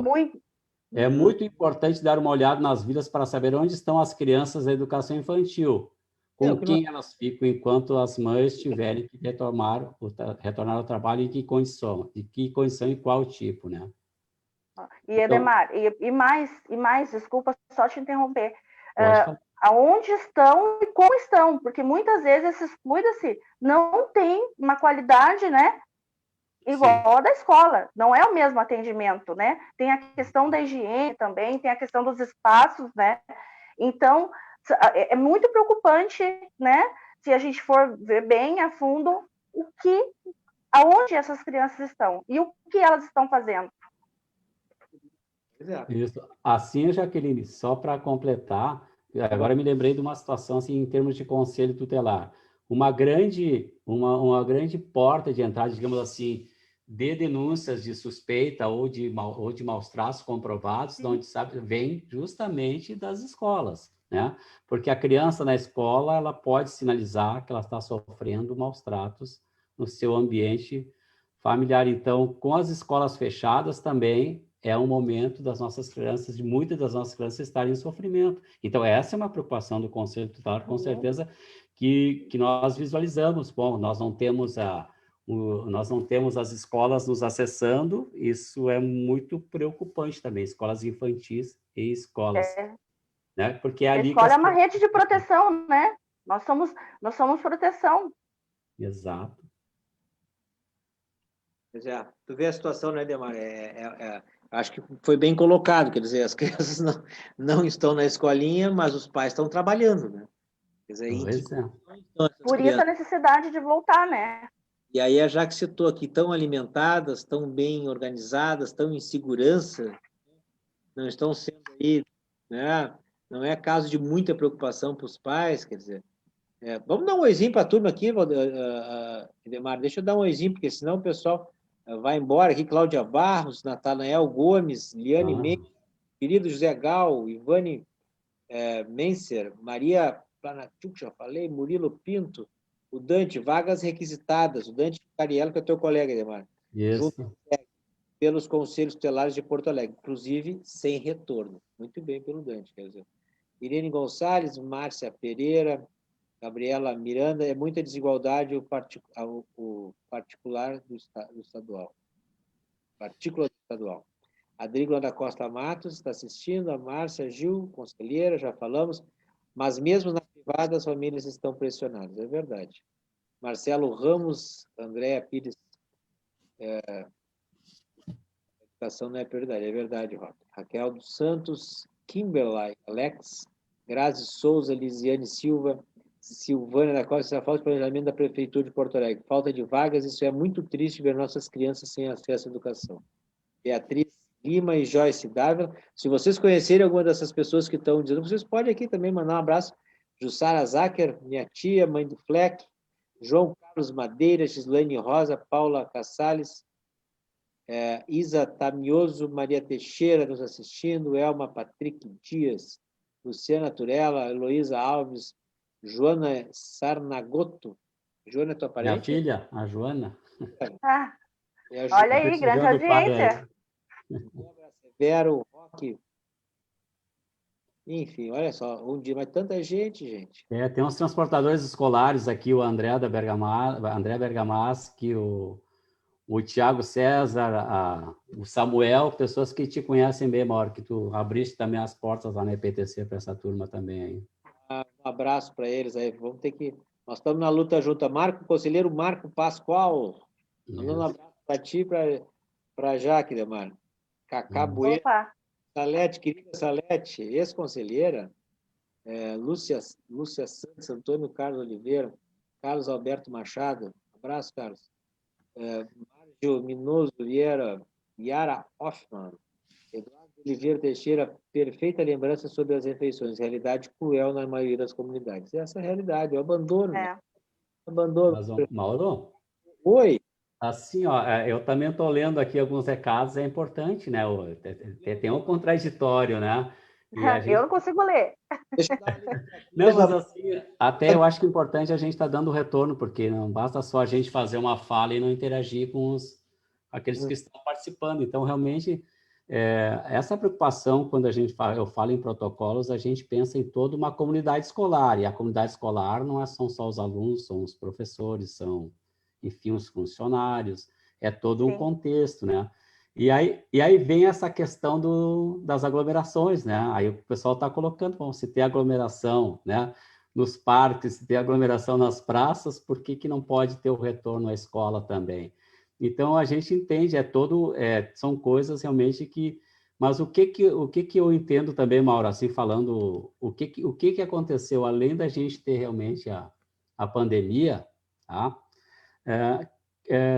é muito importante dar uma olhada nas vilas para saber onde estão as crianças da educação infantil, com quem elas ficam enquanto as mães tiverem que retornar ao trabalho, em que condição e qual tipo, né? E, Edemar, e mais, desculpa só te interromper, aonde estão e como estão, porque muitas vezes esses cuida-se não tem uma qualidade, né, igual a da escola, não é o mesmo atendimento, né? Tem a questão da higiene também, tem a questão dos espaços, né? Então, é muito preocupante, né? Se a gente for ver bem a fundo aonde essas crianças estão e o que elas estão fazendo. Isso. Assim, Jaqueline, só para completar, agora me lembrei de uma situação assim, em termos de conselho tutelar. Uma grande porta de entrada, digamos assim, de denúncias de suspeita ou de maus tratos comprovados, de onde sabe, vem justamente das escolas, né? Porque a criança na escola, ela pode sinalizar que ela está sofrendo maus tratos no seu ambiente familiar. Então, com as escolas fechadas também é um momento das nossas crianças, de muitas das nossas crianças estarem em sofrimento. Então, essa é uma preocupação do Conselho Tutelar, com certeza, que nós visualizamos. Bom, nós não temos as escolas nos acessando, isso é muito preocupante também, escolas infantis e escolas. Né? Porque a escola é uma rede de proteção, né? Nós somos proteção. Exato. Pois é, tu vê a situação, né, Demar? Acho que foi bem colocado, quer dizer, as crianças não estão na escolinha, mas os pais estão trabalhando, né? Quer dizer, por isso a necessidade de voltar, né? E aí a Jaque citou aqui, tão alimentadas, tão bem organizadas, tão em segurança, não estão sendo aí, né? Não é caso de muita preocupação para os pais, quer dizer. Vamos dar um oizinho para a turma aqui, Edemar, deixa eu dar um oizinho, porque senão o pessoal vai embora aqui. Cláudia Barros, Natanael Gomes, Liane Mendes, querido José Gal, Ivane Menser, Maria Planachuk, já falei, Murilo Pinto, o Dante, vagas requisitadas, o Dante Cariello, que é teu colega, Edemar. Isso. Pelos conselhos tutelares de Porto Alegre, inclusive sem retorno. Muito bem pelo Dante, quer dizer. Irene Gonçalves, Márcia Pereira, Gabriela Miranda, é muita desigualdade o particular do estadual. Partícula do estadual. Adrígula da Costa Matos está assistindo, a Márcia Gil, conselheira, já falamos, mas mesmo na privada as famílias estão pressionadas, é verdade. Marcelo Ramos, Andréa Pires, a educação não é prioridade, é verdade, Rob. Raquel dos Santos, Kimberly, Alex, Grazi Souza, Lisiane Silva, Silvânia da Costa, falta de planejamento da Prefeitura de Porto Alegre, falta de vagas, isso é muito triste ver nossas crianças sem acesso à educação. Beatriz Lima e Joyce Dávila, se vocês conhecerem alguma dessas pessoas que estão dizendo, vocês podem aqui também mandar um abraço. Jussara Zacher, minha tia, mãe do Fleck, João Carlos Madeira, Gislaine Rosa, Paula Cassales, Isa Tamioso, Maria Teixeira nos assistindo, Elma Patrick Dias, Luciana Turella, Heloísa Alves, Joana Sarnagotto. Joana é tua parente? Minha filha, a Joana. Olha aí, grande audiência. Severo, Roque. Enfim, olha só, um dia, mas tanta gente. Tem uns transportadores escolares aqui, o André Bergamaschi, o Tiago César, o Samuel, pessoas que te conhecem bem, Mauro, que tu abriste também as portas lá na EPTC para essa turma também aí. Um abraço para eles aí. Vamos ter que. Nós estamos na luta junto. Conselheiro Marco Pascoal. Mandando um abraço para ti e para Jaque, Demar. Cacá Bueno, Opa, Salete, querida Salete, ex-conselheira, Lúcia Santos, Antônio Carlos Oliveira, Carlos Alberto Machado. Abraço, Carlos. Márcio Minoso Vieira, Yara Hoffman, Eduardo Oliveira Teixeira, perfeita lembrança sobre as refeições, realidade cruel na maioria das comunidades. Essa é a realidade, o abandono, né? Abandono. Mas, Mauro? Oi. Assim, ó, eu também estou lendo aqui alguns recados, é importante, né? Tem um contraditório, né? E a gente... eu não consigo ler. Deixa eu dar uma Não, mas assim, até eu acho que é importante a gente estar dando retorno, porque não basta só a gente fazer uma fala e não interagir com aqueles que estão participando. Então, realmente, essa preocupação, quando eu falo em protocolos, a gente pensa em toda uma comunidade escolar, e a comunidade escolar não são só os alunos, são os professores, são, enfim, os funcionários, é todo um contexto, né? E aí vem essa questão das aglomerações, né? Aí o pessoal está colocando, bom, se tem aglomeração, né? Nos parques, se tem aglomeração nas praças, por que não pode ter o retorno à escola também? Então, a gente entende, são coisas realmente que... Mas o que eu entendo também, Mauro, assim, falando, o que aconteceu, além da gente ter realmente a pandemia, tá?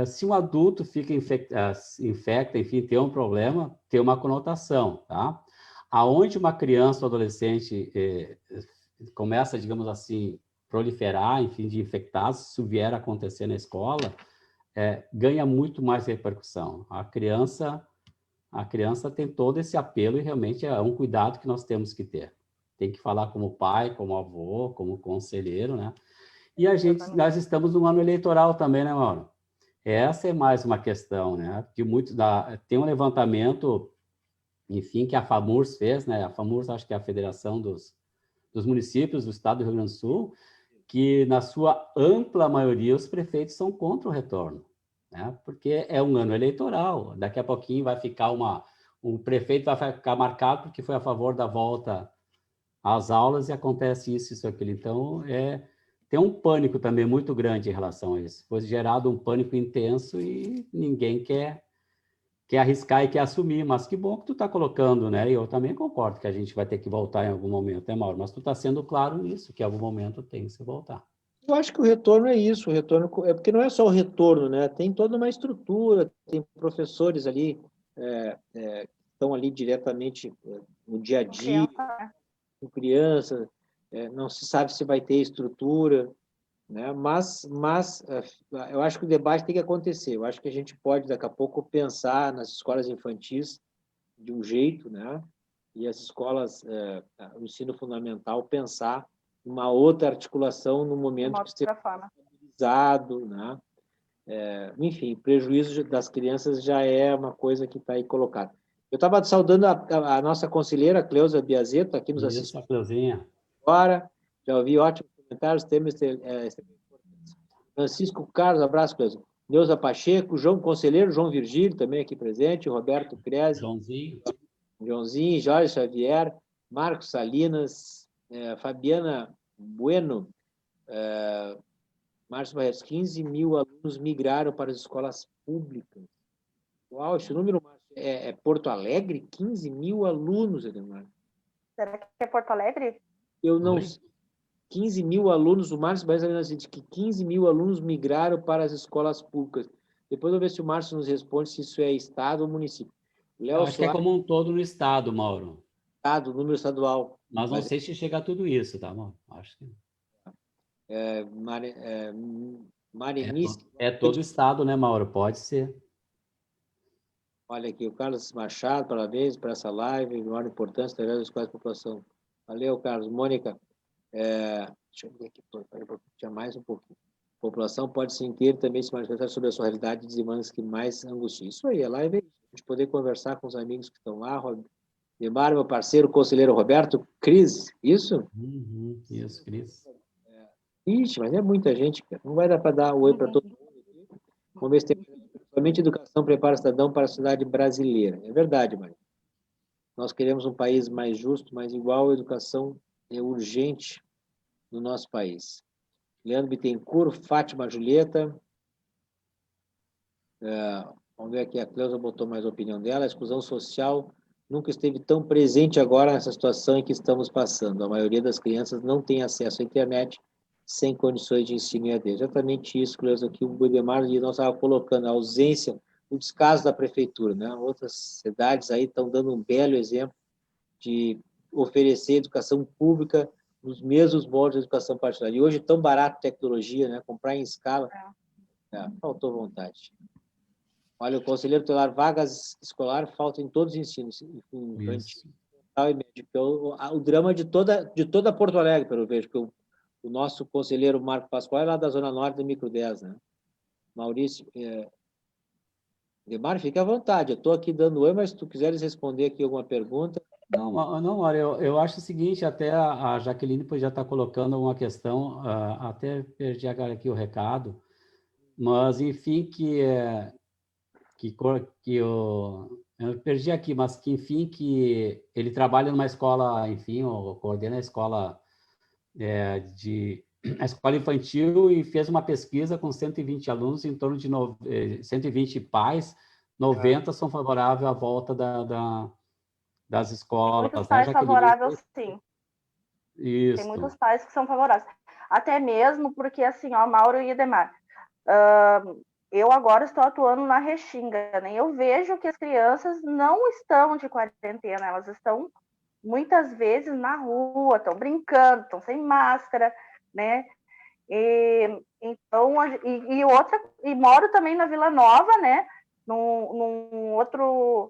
Se um adulto infecta, enfim, tem um problema, tem uma conotação, tá? Aonde uma criança ou adolescente começa, digamos assim, proliferar, enfim, de infectados, se isso vier a acontecer na escola, ganha muito mais repercussão. A criança tem todo esse apelo e realmente é um cuidado que nós temos que ter. Tem que falar como pai, como avô, como conselheiro, né? E nós estamos num ano eleitoral também, né, Mauro? Essa é mais uma questão, né? Tem um levantamento, enfim, que a FAMURS fez, né? A FAMURS, acho que é a Federação dos Municípios do Estado do Rio Grande do Sul, que na sua ampla maioria os prefeitos são contra o retorno, né? Porque é um ano eleitoral. Daqui a pouquinho vai ficar o prefeito vai ficar marcado porque foi a favor da volta às aulas e acontece isso, aquilo. Então, tem um pânico também muito grande em relação a isso. Foi gerado um pânico intenso e ninguém quer arriscar e quer assumir. Mas que bom que tu está colocando, né? E eu também concordo que a gente vai ter que voltar em algum momento, né, Mauro? Mas tu está sendo claro nisso, que em algum momento tem que se voltar. Eu acho que o retorno é isso, o retorno é porque não é só o retorno, né? Tem toda uma estrutura, tem professores ali que estão ali diretamente no dia a dia, com criança, não se sabe se vai ter estrutura, né? Mas eu acho que o debate tem que acontecer. Eu acho que a gente pode daqui a pouco pensar nas escolas infantis de um jeito, né? E as escolas, o ensino fundamental, pensar uma outra articulação no momento que esteja estabilizado, né? Enfim, prejuízo das crianças já é uma coisa que está aí colocada. Eu estava saudando a nossa conselheira, Cleusa Biazeto, aqui nos assistindo agora. Já ouvi ótimos comentários, temas Francisco Carlos, abraço, Cleusa. Neuza Pacheco, João Conselheiro, João Virgílio, também aqui presente, Roberto Crezi, Joãozinho, Jorge Xavier, Marcos Salinas, Fabiana Bueno, Márcio Barretos, 15 mil alunos migraram para as escolas públicas. Uau, esse número, Márcio, é Porto Alegre? 15 mil alunos, Edemar. Será que é Porto Alegre? Eu não sei. 15 mil alunos, o Márcio Barretos disse que 15 mil alunos migraram para as escolas públicas. Depois eu vou ver se o Márcio nos responde se isso é estado ou município. Acho que é como um todo no estado, Mauro. Estado, número estadual. Mas não sei se chega a tudo isso, tá, Mauro? Acho que... Marinice. É todo o estado, né, Mauro? Pode ser. Olha aqui, o Carlos Machado, parabéns por essa live, de maior importância da escola de população. Valeu, Carlos. Mônica, deixa eu ver aqui, tinha mais um pouquinho. A população pode se inteira também se manifestar sobre a sua realidade e demandas que mais angustiam. Isso aí, a live é isso. A gente poder conversar com os amigos que estão lá, Demar, meu parceiro, conselheiro Roberto, Cris, isso? Isso, Cris. Ixi, mas é muita gente, cara. Não vai dar para dar oi para todo mundo aqui. Vamos ver se tem... Somente educação prepara o cidadão para a sociedade brasileira. É verdade, Maria. Nós queremos um país mais justo, mais igual. A educação é urgente no nosso país. Leandro Bittencourt, Fátima Julieta. Vamos ver aqui, a Cleusa botou mais a opinião dela. A exclusão social nunca esteve tão presente agora nessa situação em que estamos passando. A maioria das crianças não tem acesso à internet sem condições de ensino EAD. Exatamente isso, Cleusa, que o Budemar e nós estávamos colocando, a ausência, o descaso da prefeitura, né? Outras cidades aí estão dando um belo exemplo de oferecer educação pública nos mesmos moldes de educação particular. E hoje, tão barato tecnologia, né? Comprar em escala, faltou vontade. Olha, o conselheiro tutelar, vagas escolar faltam em todos os ensinos, infantil e médio. O drama de toda Porto Alegre, pelo vejo, porque o nosso conselheiro Marco Pascoal é lá da Zona Norte do Micro 10, né? Maurício, Demar, fique à vontade, eu estou aqui dando oi, mas se tu quiseres responder aqui alguma pergunta... Não, olha, eu acho o seguinte, até a Jaqueline já está colocando uma questão, até perdi agora aqui o recado, mas, enfim, eu perdi aqui, mas que, enfim, que ele trabalha numa escola, enfim, ou coordena a escola a escola infantil e fez uma pesquisa com 120 alunos, em torno de 120 pais, 90 são favoráveis à volta das escolas. Tem muitos né, pais favoráveis, sim. Isso. Tem muitos pais que são favoráveis. Até mesmo porque, assim, ó, Mauro e Edemar, eu agora estou atuando na Restinga, né? Eu vejo que as crianças não estão de quarentena, elas estão muitas vezes na rua, estão brincando, estão sem máscara, né? Então, e moro também na Vila Nova, né? Num outro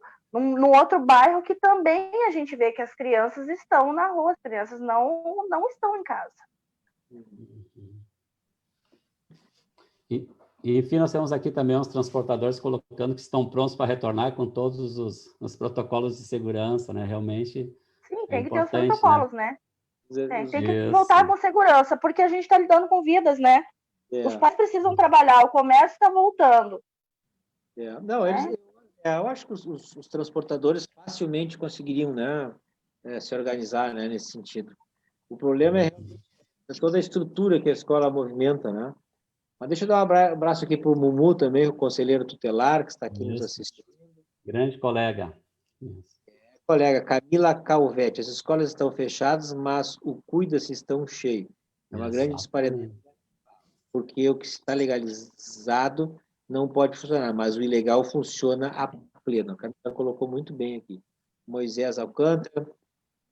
bairro que também a gente vê que as crianças estão na rua, as crianças não estão em casa. E, enfim, nós temos aqui também os transportadores colocando que estão prontos para retornar com todos os protocolos de segurança, né? Realmente. Sim, tem que ter os protocolos, né? Tem que voltar com segurança, porque a gente está lidando com vidas, né? Os pais precisam trabalhar, o comércio está voltando. Não, eu acho que os transportadores facilmente conseguiriam, né, se organizar, né, nesse sentido. O problema é toda a estrutura que a escola movimenta, né? Mas deixa eu dar um abraço aqui para o Mumu também, o conselheiro tutelar, que está aqui nos assistindo. Grande colega. Colega, Camila Calvetti, as escolas estão fechadas, mas o Cuida-se estão cheios. É uma grande disparidade, porque o que está legalizado não pode funcionar, mas o ilegal funciona a pleno. A Camila colocou muito bem aqui. Moisés Alcântara,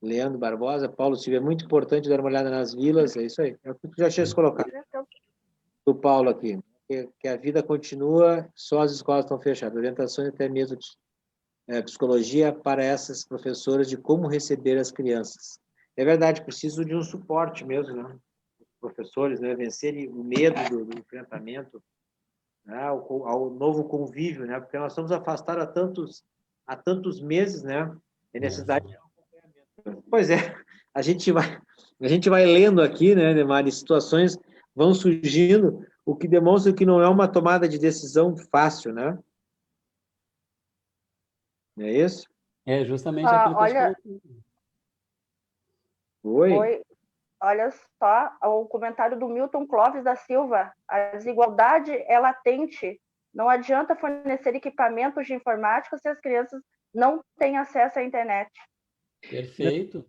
Leandro Barbosa, Paulo Silva, é muito importante dar uma olhada nas vilas, é isso aí. É o que tu já tinha colocado. O Paulo aqui, que a vida continua, só as escolas estão fechadas. Orientações até mesmo psicologia para essas professoras de como receber as crianças. É verdade, preciso de um suporte mesmo, né? Os professores, né? Vencerem o medo do enfrentamento, né? ao novo convívio, né? Porque nós estamos afastados há tantos meses, né? É necessidade de acompanhamento. Pois é, a gente vai lendo aqui, né, Neymar, e situações vão surgindo, o que demonstra que não é uma tomada de decisão fácil, né? Não é isso? É justamente aquilo que olha, Oi? Olha só o comentário do Milton Clóvis da Silva. A desigualdade é latente. Não adianta fornecer equipamentos de informática se as crianças não têm acesso à internet. Perfeito.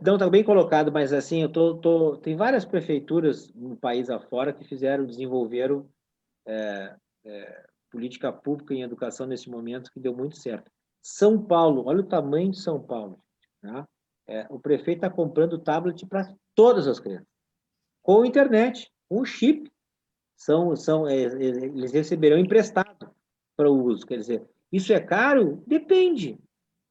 Não, está bem colocado, mas assim, tem várias prefeituras no país afora que desenvolveram política pública em educação nesse momento que deu muito certo. São Paulo, olha o tamanho de São Paulo. Né? O prefeito está comprando tablet para todas as crianças, com internet, com chip. Eles receberão emprestado para o uso. Quer dizer, isso é caro? Depende.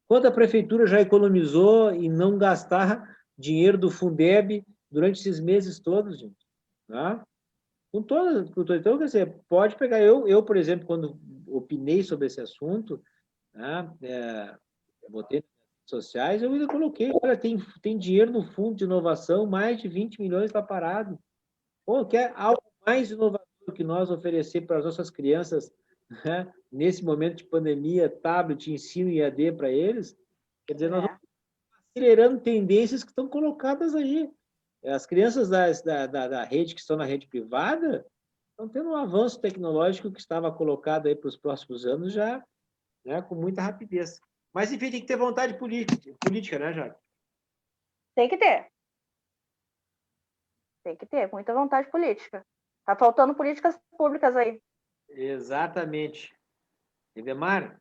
Quanto a prefeitura já economizou em não gastar dinheiro do Fundeb durante esses meses todos, gente? Tá? Então, quer dizer, pode pegar. Eu, por exemplo, quando opinei sobre esse assunto, né, botei nas redes sociais, eu ainda coloquei, olha, tem dinheiro no fundo de inovação, mais de 20 milhões está parado. Pô, quer algo mais inovador que nós oferecer para as nossas crianças, né? Nesse momento de pandemia, tablet, ensino EAD para eles? Quer dizer, nós vamos acelerando tendências que estão colocadas aí. As crianças da rede que estão na rede privada estão tendo um avanço tecnológico que estava colocado aí para os próximos anos já, né, com muita rapidez. Mas, enfim, tem que ter vontade política, né, Jaque? Tem que ter. Tem que ter muita vontade política. Tá faltando políticas públicas aí. Exatamente. Edemar,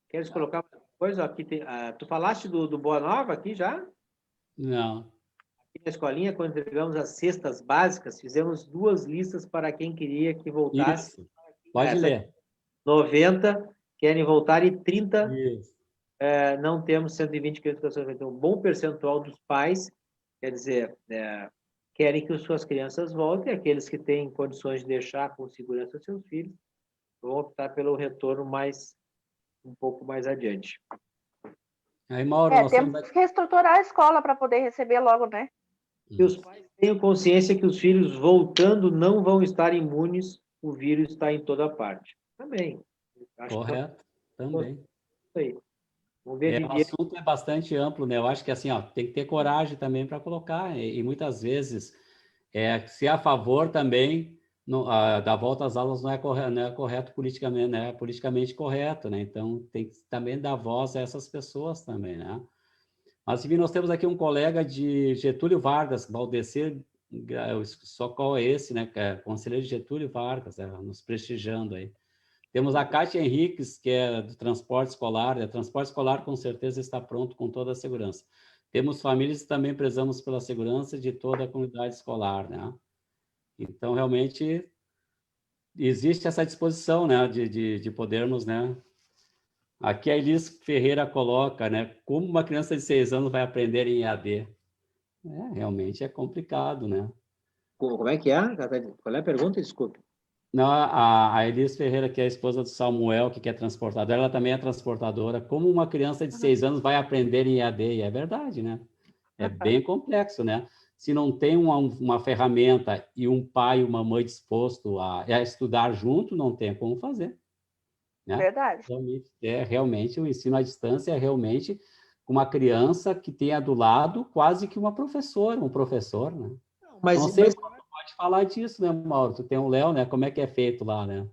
queres colocar uma coisa? Aqui tu falaste do Boa Nova aqui já? Não. Aqui na escolinha, quando entregamos as cestas básicas, fizemos 2 listas para quem queria que voltasse. Isso. Pode ler. 90 querem voltar e 30 Isso. não temos 120 crianças. Então, um bom percentual dos pais, quer dizer, querem que as suas crianças voltem, aqueles que têm condições de deixar com segurança seus filhos, vão optar pelo retorno um pouco mais adiante. Aí, Mauro, temos que reestruturar a escola para poder receber logo, né? E os pais tenham consciência que os filhos voltando não vão estar imunes, o vírus está em toda parte. Também. Correto, também. Isso aí. Vamos ver O assunto é bastante amplo, né? Eu acho que assim, ó, tem que ter coragem também para colocar, e muitas vezes, se é a favor também, da volta às aulas não é correto politicamente, né? Politicamente correto, né? Então, tem que também dar voz a essas pessoas também, né? Mas, enfim, nós temos aqui um colega de Getúlio Vargas, Valdecir, só qual é esse, né? Que é conselheiro de Getúlio Vargas, nos prestigiando aí. Temos a Kátia Henriques, que é do transporte escolar. O transporte escolar, com certeza, está pronto com toda a segurança. Temos famílias que também prezamos pela segurança de toda a comunidade escolar, né? Então, realmente, existe essa disposição, né, de podermos, né? Aqui a Elis Ferreira coloca, né? Como uma criança de 6 anos vai aprender em EAD? Realmente é complicado, né? Como é que é? Qual é a pergunta? Desculpe. Não, a Elis Ferreira, que é a esposa do Samuel, que é transportadora, ela também é transportadora. Como uma criança de 6 anos vai aprender em EAD? E é verdade, né? É bem complexo, né? Se não tem uma ferramenta e um pai e uma mãe disposto a estudar junto, não tem como fazer. Né? Verdade. Realmente, o ensino à distância é realmente uma criança que tenha do lado quase que uma professora, um professor, né? Não sei se tu pode falar disso, né, Mauro? Tu tem um Léo, né? Como é que é feito lá, né?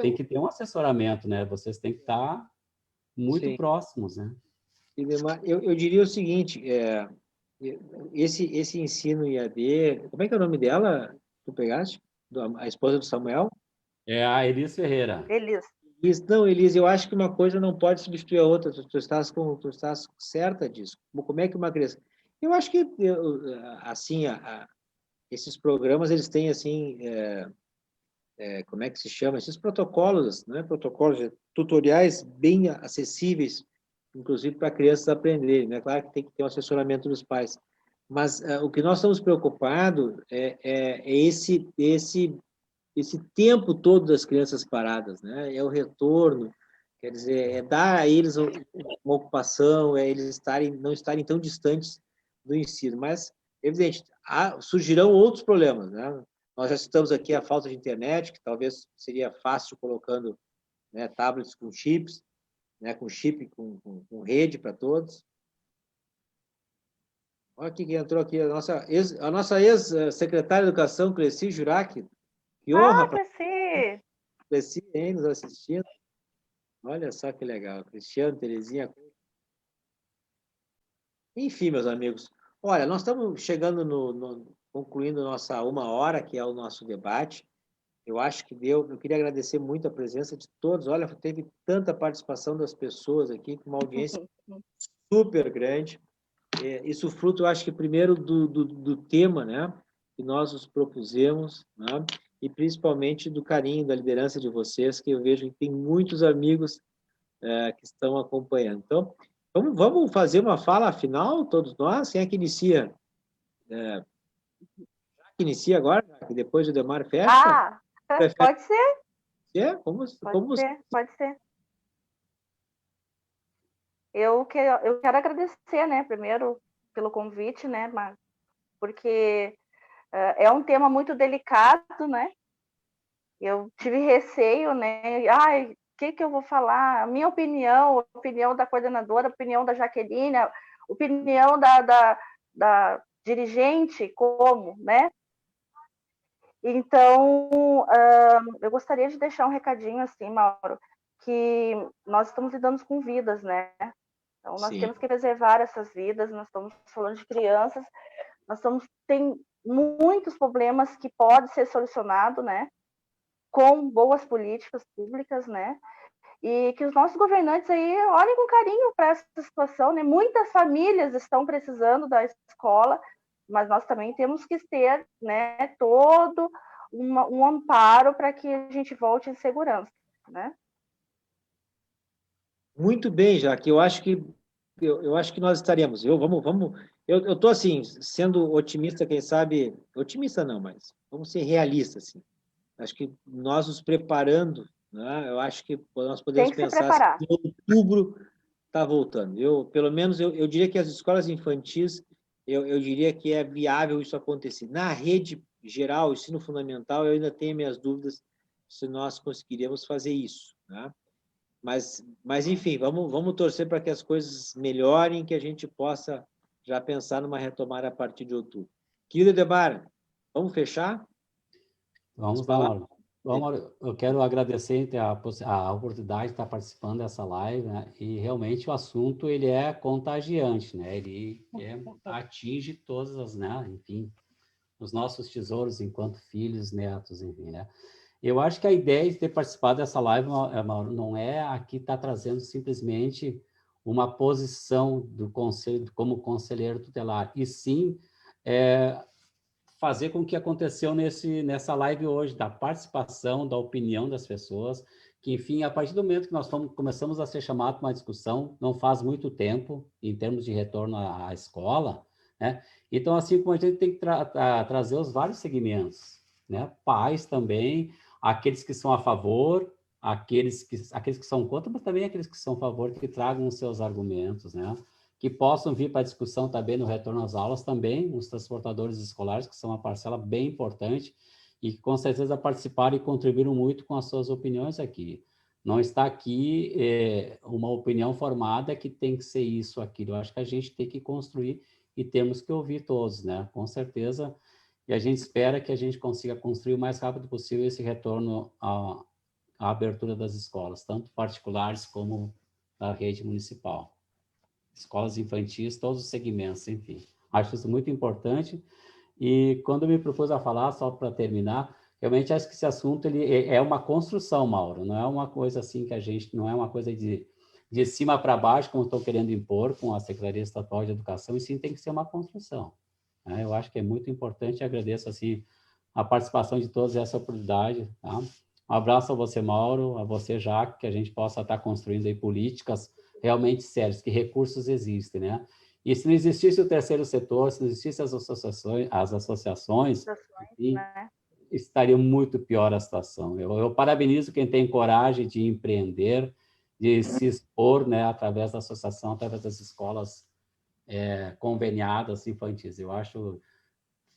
Tem que ter um assessoramento, né? Vocês têm que estar muito próximos, né? Eu diria o seguinte, esse ensino IAD, como é que é o nome dela? Tu pegaste? A esposa do Samuel? É a Elis Ferreira. Não, Elis, eu acho que uma coisa não pode substituir a outra. Tu estás certa disso. Como é que uma criança... Eu acho que, assim, esses programas, eles têm, assim, como é que se chama? Esses protocolos, né? Protocolos, tutoriais bem acessíveis, inclusive para crianças aprenderem, né? Claro que tem que ter um assessoramento dos pais. Mas o que nós estamos preocupados é esse tempo todo das crianças paradas, né? É o retorno, quer dizer, é dar a eles uma ocupação, é eles não estarem tão distantes do ensino. Mas, evidente, surgirão outros problemas, né? Nós já citamos aqui a falta de internet, que talvez seria fácil colocando, né, tablets com chips, né, com chip, com rede para todos. Olha aqui quem entrou aqui, a nossa ex-secretária de Educação, Cleci Jurac. Que honra! Cleci, hein, nos assistindo. Olha só que legal. Cristiano, Terezinha. Enfim, meus amigos. Olha, nós estamos chegando concluindo nossa 1 hora, que é o nosso debate. Eu acho que deu. Eu queria agradecer muito a presença de todos. Olha, teve tanta participação das pessoas aqui, com uma audiência super grande. Isso fruto, eu acho que primeiro do tema, né, que nós nos propusemos, né, e principalmente do carinho, da liderança de vocês, que eu vejo que tem muitos amigos que estão acompanhando. Então, vamos fazer uma fala final, todos nós? Quem é que inicia? Que inicia agora, que depois o Demar fecha? Pode ser. Pode ser. Pode ser. eu quero agradecer, né, primeiro pelo convite, né, porque é um tema muito delicado, né? Eu tive receio, né? Ai, o que eu vou falar? A minha opinião, a opinião da coordenadora, a opinião da Jaqueline, a opinião da dirigente, como, né? Então, eu gostaria de deixar um recadinho assim, Mauro, que nós estamos lidando com vidas, né? Então, nós temos que preservar essas vidas, nós estamos falando de crianças, tem muitos problemas que podem ser solucionados, né? Com boas políticas públicas, né? E que os nossos governantes aí olhem com carinho para essa situação, né? Muitas famílias estão precisando da escola, mas nós também temos que ter, né, todo um amparo para que a gente volte em segurança, né? Muito bem, Jaque. Eu acho que nós estaremos. Eu estou assim, sendo otimista, quem sabe, otimista não, mas vamos ser realistas, assim. Acho que nós nos preparando, né? Eu acho que nós podemos pensar assim, que em outubro está voltando. Pelo menos, eu diria que as escolas infantis, eu diria que é viável isso acontecer. Na rede geral, ensino fundamental, eu ainda tenho minhas dúvidas se nós conseguiríamos fazer isso, né? Mas enfim, vamos torcer para que as coisas melhorem, que a gente possa já pensar numa retomada a partir de outubro. Querido Edemar, vamos fechar? Vamos lá, Mauro. Bom, Mauro, eu quero agradecer a oportunidade de estar participando dessa live, né? E realmente o assunto ele é contagiante, né? Ele atinge todas as, né? Enfim, os nossos tesouros enquanto filhos, netos, enfim, né? Eu acho que a ideia de ter participado dessa live, Mauro, não é aqui estar trazendo simplesmente uma posição do conselho como conselheiro tutelar, e sim fazer com o que aconteceu nessa live hoje, da participação, da opinião das pessoas, que, enfim, a partir do momento que nós começamos a ser chamados para uma discussão, não faz muito tempo, em termos de retorno à escola, né? Então, assim como a gente tem que trazer os vários segmentos, né? Pais também, aqueles que são a favor, aqueles que são contra, mas também aqueles que são a favor, que tragam os seus argumentos, né? Que possam vir para a discussão também no retorno às aulas também, os transportadores escolares, que são uma parcela bem importante e que com certeza participaram e contribuíram muito com as suas opiniões aqui. Não está aqui uma opinião formada que tem que ser isso, aquilo. Eu acho que a gente tem que construir e temos que ouvir todos, né? Com certeza. E a gente espera que a gente consiga construir o mais rápido possível esse retorno à abertura das escolas, tanto particulares como da rede municipal. Escolas infantis, todos os segmentos, enfim. Acho isso muito importante. E quando eu me propus a falar, só para terminar, realmente acho que esse assunto ele é uma construção, Mauro, não é uma coisa assim que a gente, não é uma coisa de cima para baixo, como estou querendo impor com a Secretaria Estadual de Educação, e sim tem que ser uma construção, né? Eu acho que é muito importante e agradeço assim, a participação de todos essa oportunidade. Tá? Um abraço a você, Mauro, a você, Jaque, que a gente possa estar construindo aí políticas realmente sérias, que recursos existem, né? E se não existisse o terceiro setor, se não existissem as associações, enfim, né? Estaria muito pior a situação. Eu parabenizo quem tem coragem de empreender, de se expor, né, através da associação, através das escolas conveniadas infantis. Eu acho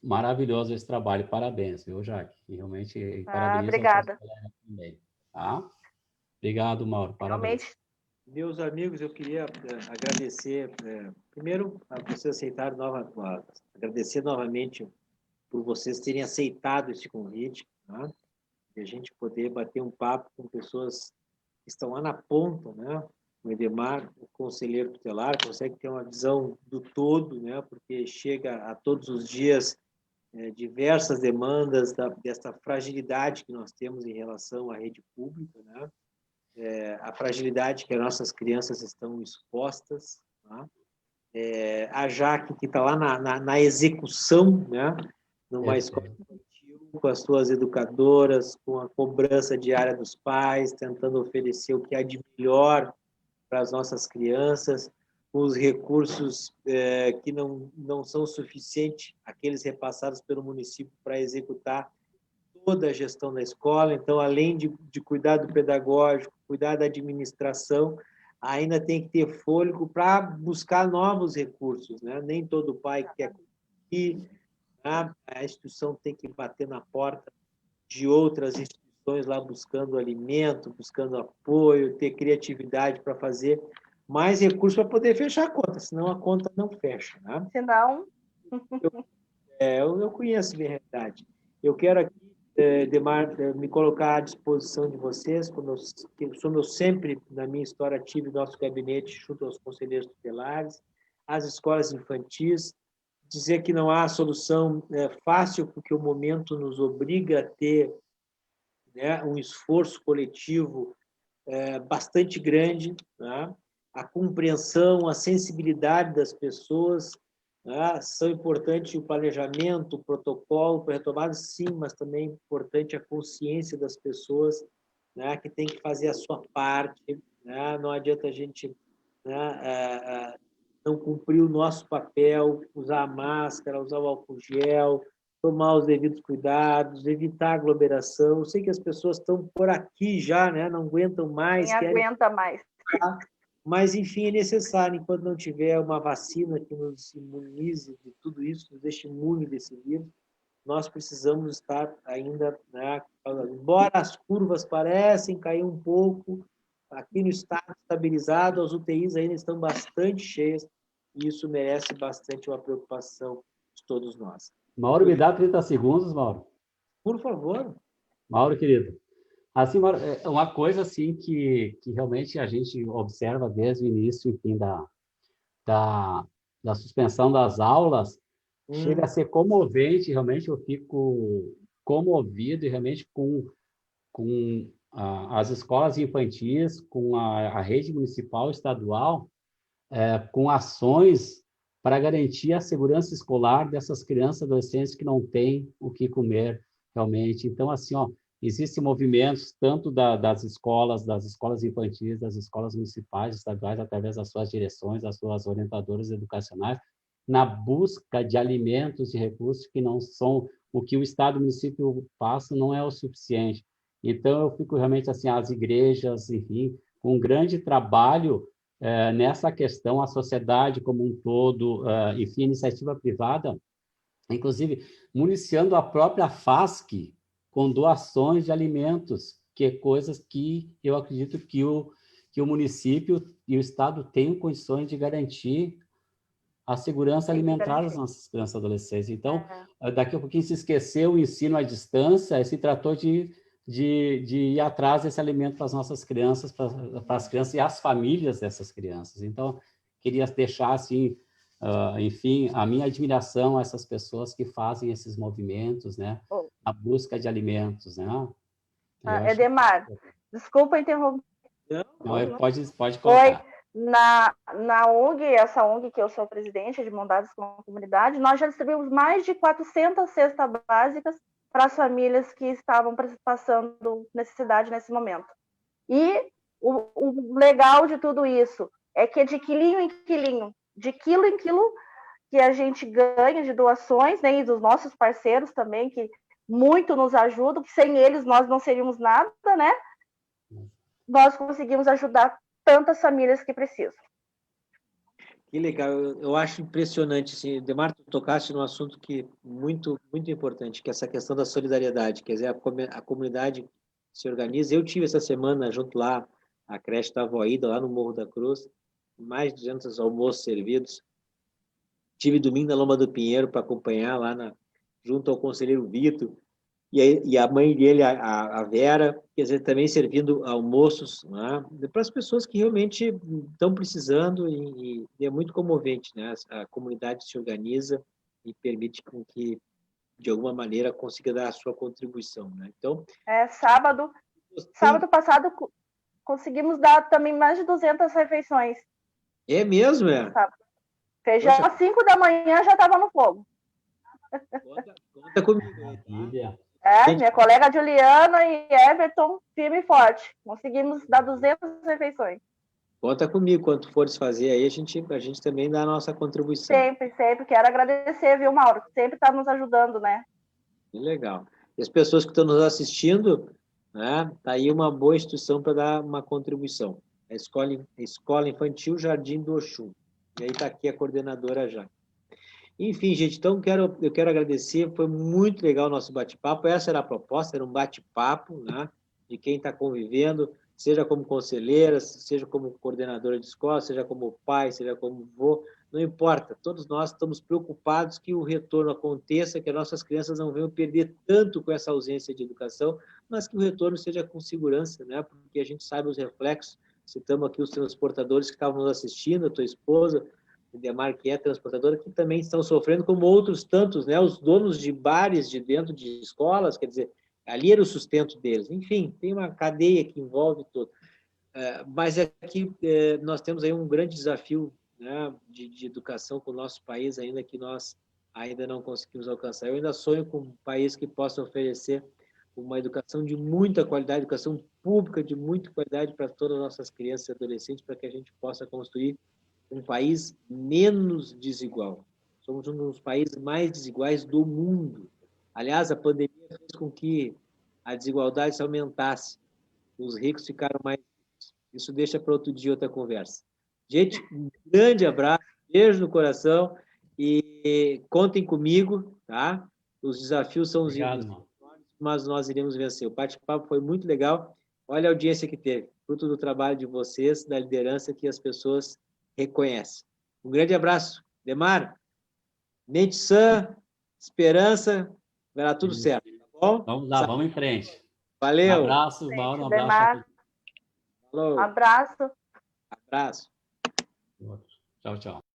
maravilhoso esse trabalho. Parabéns, viu, Jaque? E realmente parabenizo obrigada. Também. Tá? Obrigado, Mauro. Parabéns. Realmente. Meus amigos, eu queria agradecer, primeiro, a vocês aceitarem agradecer novamente por vocês terem aceitado este convite, né? E a gente poder bater um papo com pessoas que estão lá na ponta, né? O Edemar, o conselheiro tutelar, consegue ter uma visão do todo, né? Porque chega a todos os dias diversas demandas dessa fragilidade que nós temos em relação à rede pública, né? A fragilidade que as nossas crianças estão expostas, tá? A Jaque, que está lá na execução, né? Numa escola infantil, com as suas educadoras, com a cobrança diária dos pais, tentando oferecer o que há de melhor para as nossas crianças, com os recursos que não são suficientes, aqueles repassados pelo município para executar toda a gestão da escola. Então, além de cuidar do pedagógico, cuidar da administração, ainda tem que ter fôlego para buscar novos recursos, né? Nem todo pai quer ir, né? A instituição tem que bater na porta de outras instituições lá buscando alimento, buscando apoio, ter criatividade para fazer mais recursos para poder fechar a conta, senão a conta não fecha, né? Senão, Eu conheço a minha realidade. Eu quero aqui, Demar, me colocar à disposição de vocês, como eu sempre, na minha história, tive nosso gabinete junto aos conselheiros tutelares, às escolas infantis, dizer que não há solução fácil, porque o momento nos obriga a ter, né, um esforço coletivo bastante grande, né? A compreensão, a sensibilidade das pessoas, né? São importantes o planejamento, o protocolo para retomada, sim, mas também é importante a consciência das pessoas, né? Que tem que fazer a sua parte, né? Não adianta a gente, né, não cumprir o nosso papel, usar a máscara, usar o álcool gel, tomar os devidos cuidados, evitar aglomeração. Eu sei que as pessoas estão por aqui já, né? Não aguentam mais, nem aguenta mais. mas, enfim, é necessário, enquanto não tiver uma vacina que nos imunize de tudo isso, nos deixe imune desse vírus, nós precisamos estar ainda, né? Embora as curvas parecem cair um pouco, aqui no estado estabilizado, as UTIs ainda estão bastante cheias, e isso merece bastante uma preocupação de todos nós. Mauro, me dá 30 segundos, Mauro. Por favor. Mauro, querido. Assim, Mauro, é uma coisa assim que realmente a gente observa desde o início, enfim, da suspensão das aulas, chega a ser comovente, realmente eu fico comovido e realmente com as escolas infantis, com a rede municipal, estadual, com ações para garantir a segurança escolar dessas crianças e adolescentes que não têm o que comer realmente. Então, assim, ó, existem movimentos tanto das escolas infantis, das escolas municipais, estaduais, através das suas direções, das suas orientadoras educacionais, na busca de alimentos, de recursos que não são o que o Estado e o município passa, não é o suficiente. Então, eu fico realmente assim, as igrejas, enfim, com um grande trabalho nessa questão, a sociedade como um todo, enfim, iniciativa privada, inclusive municiando a própria FASC com doações de alimentos, que é coisas que eu acredito que o município e o Estado têm condições de garantir a segurança alimentar das nossas crianças e adolescentes. Então, daqui a pouquinho se esqueceu o ensino à distância, se tratou de ir atrás desse alimento para as nossas crianças, para as crianças e as famílias dessas crianças. Então, queria deixar, assim, enfim, a minha admiração a essas pessoas que fazem esses movimentos, né? A busca de alimentos, né? Edemar, desculpa interromper. Não, pode colocar. Na ONG, essa ONG que eu sou presidente, de Bondades com a Comunidade, nós já distribuímos mais de 400 cestas básicas para as famílias que estavam passando necessidade nesse momento. E o legal de tudo isso é que é de quilinho em quilinho, de quilo em quilo, que a gente ganha de doações, né, e dos nossos parceiros também, que muito nos ajudam, que sem eles nós não seríamos nada, né? Nós conseguimos ajudar tantas famílias que precisam. Que legal, eu acho impressionante, assim, Demar, tu tocaste num assunto que muito, muito importante, que é essa questão da solidariedade, quer dizer, a comunidade se organiza. Eu tive essa semana junto lá, a creche da Voída, lá no Morro da Cruz, mais de 200 almoços servidos. Tive domingo na Loma do Pinheiro para acompanhar lá junto ao conselheiro Vitor, e a mãe dele, a Vera, quer dizer, também servindo almoços, né, para as pessoas que realmente estão precisando, e é muito comovente, né? A comunidade se organiza e permite com que, de alguma maneira, consiga dar a sua contribuição, né? Então, sábado passado conseguimos dar também mais de 200 refeições. É mesmo, é? Feijão às 5 da manhã já estava no fogo. Conta comigo. Minha colega Juliana e Everton, firme e forte. Conseguimos dar 200 refeições. Conta comigo, quando fores fazer aí, a gente também dá a nossa contribuição. Sempre. Quero agradecer, viu, Mauro? Sempre está nos ajudando, né? Que legal. E as pessoas que estão nos assistindo, né? Tá aí uma boa instituição para dar uma contribuição. a Escola Infantil Jardim do Oxum. E aí está aqui a coordenadora já. Enfim, gente, então eu quero agradecer, foi muito legal o nosso bate-papo, essa era a proposta, era um bate-papo, né, de quem está convivendo, seja como conselheira, seja como coordenadora de escola, seja como pai, seja como avô, não importa, todos nós estamos preocupados que o retorno aconteça, que as nossas crianças não venham perder tanto com essa ausência de educação, mas que o retorno seja com segurança, né, porque a gente sabe os reflexos, citamos aqui os transportadores que estavam nos assistindo, a tua esposa, o Demar, que é transportadora, que também estão sofrendo, como outros tantos, né? Os donos de bares de dentro de escolas, quer dizer, ali era o sustento deles. Enfim, tem uma cadeia que envolve tudo. Mas aqui nós temos aí um grande desafio, né, de educação com o nosso país, ainda que nós ainda não conseguimos alcançar. Eu ainda sonho com um país que possa oferecer uma educação de muita qualidade, educação pública de muita qualidade para todas as nossas crianças e adolescentes, para que a gente possa construir um país menos desigual. Somos um dos países mais desiguais do mundo. Aliás, a pandemia fez com que a desigualdade se aumentasse. Os ricos ficaram mais ricos. Isso deixa para outro dia outra conversa. Gente, um grande abraço, beijo no coração e contem comigo, tá? Os desafios são os Obrigado, mas nós iremos vencer. O bate-papo foi muito legal. Olha a audiência que teve, fruto do trabalho de vocês, da liderança que as pessoas reconhece. Um grande abraço. Demar, mente sã, esperança, vai dar tudo certo, tá bom? Vamos lá, vamos em frente. Valeu. Um abraço, Mauro, um abraço. Demar, Falou. abraço. Abraço. Tchau, tchau.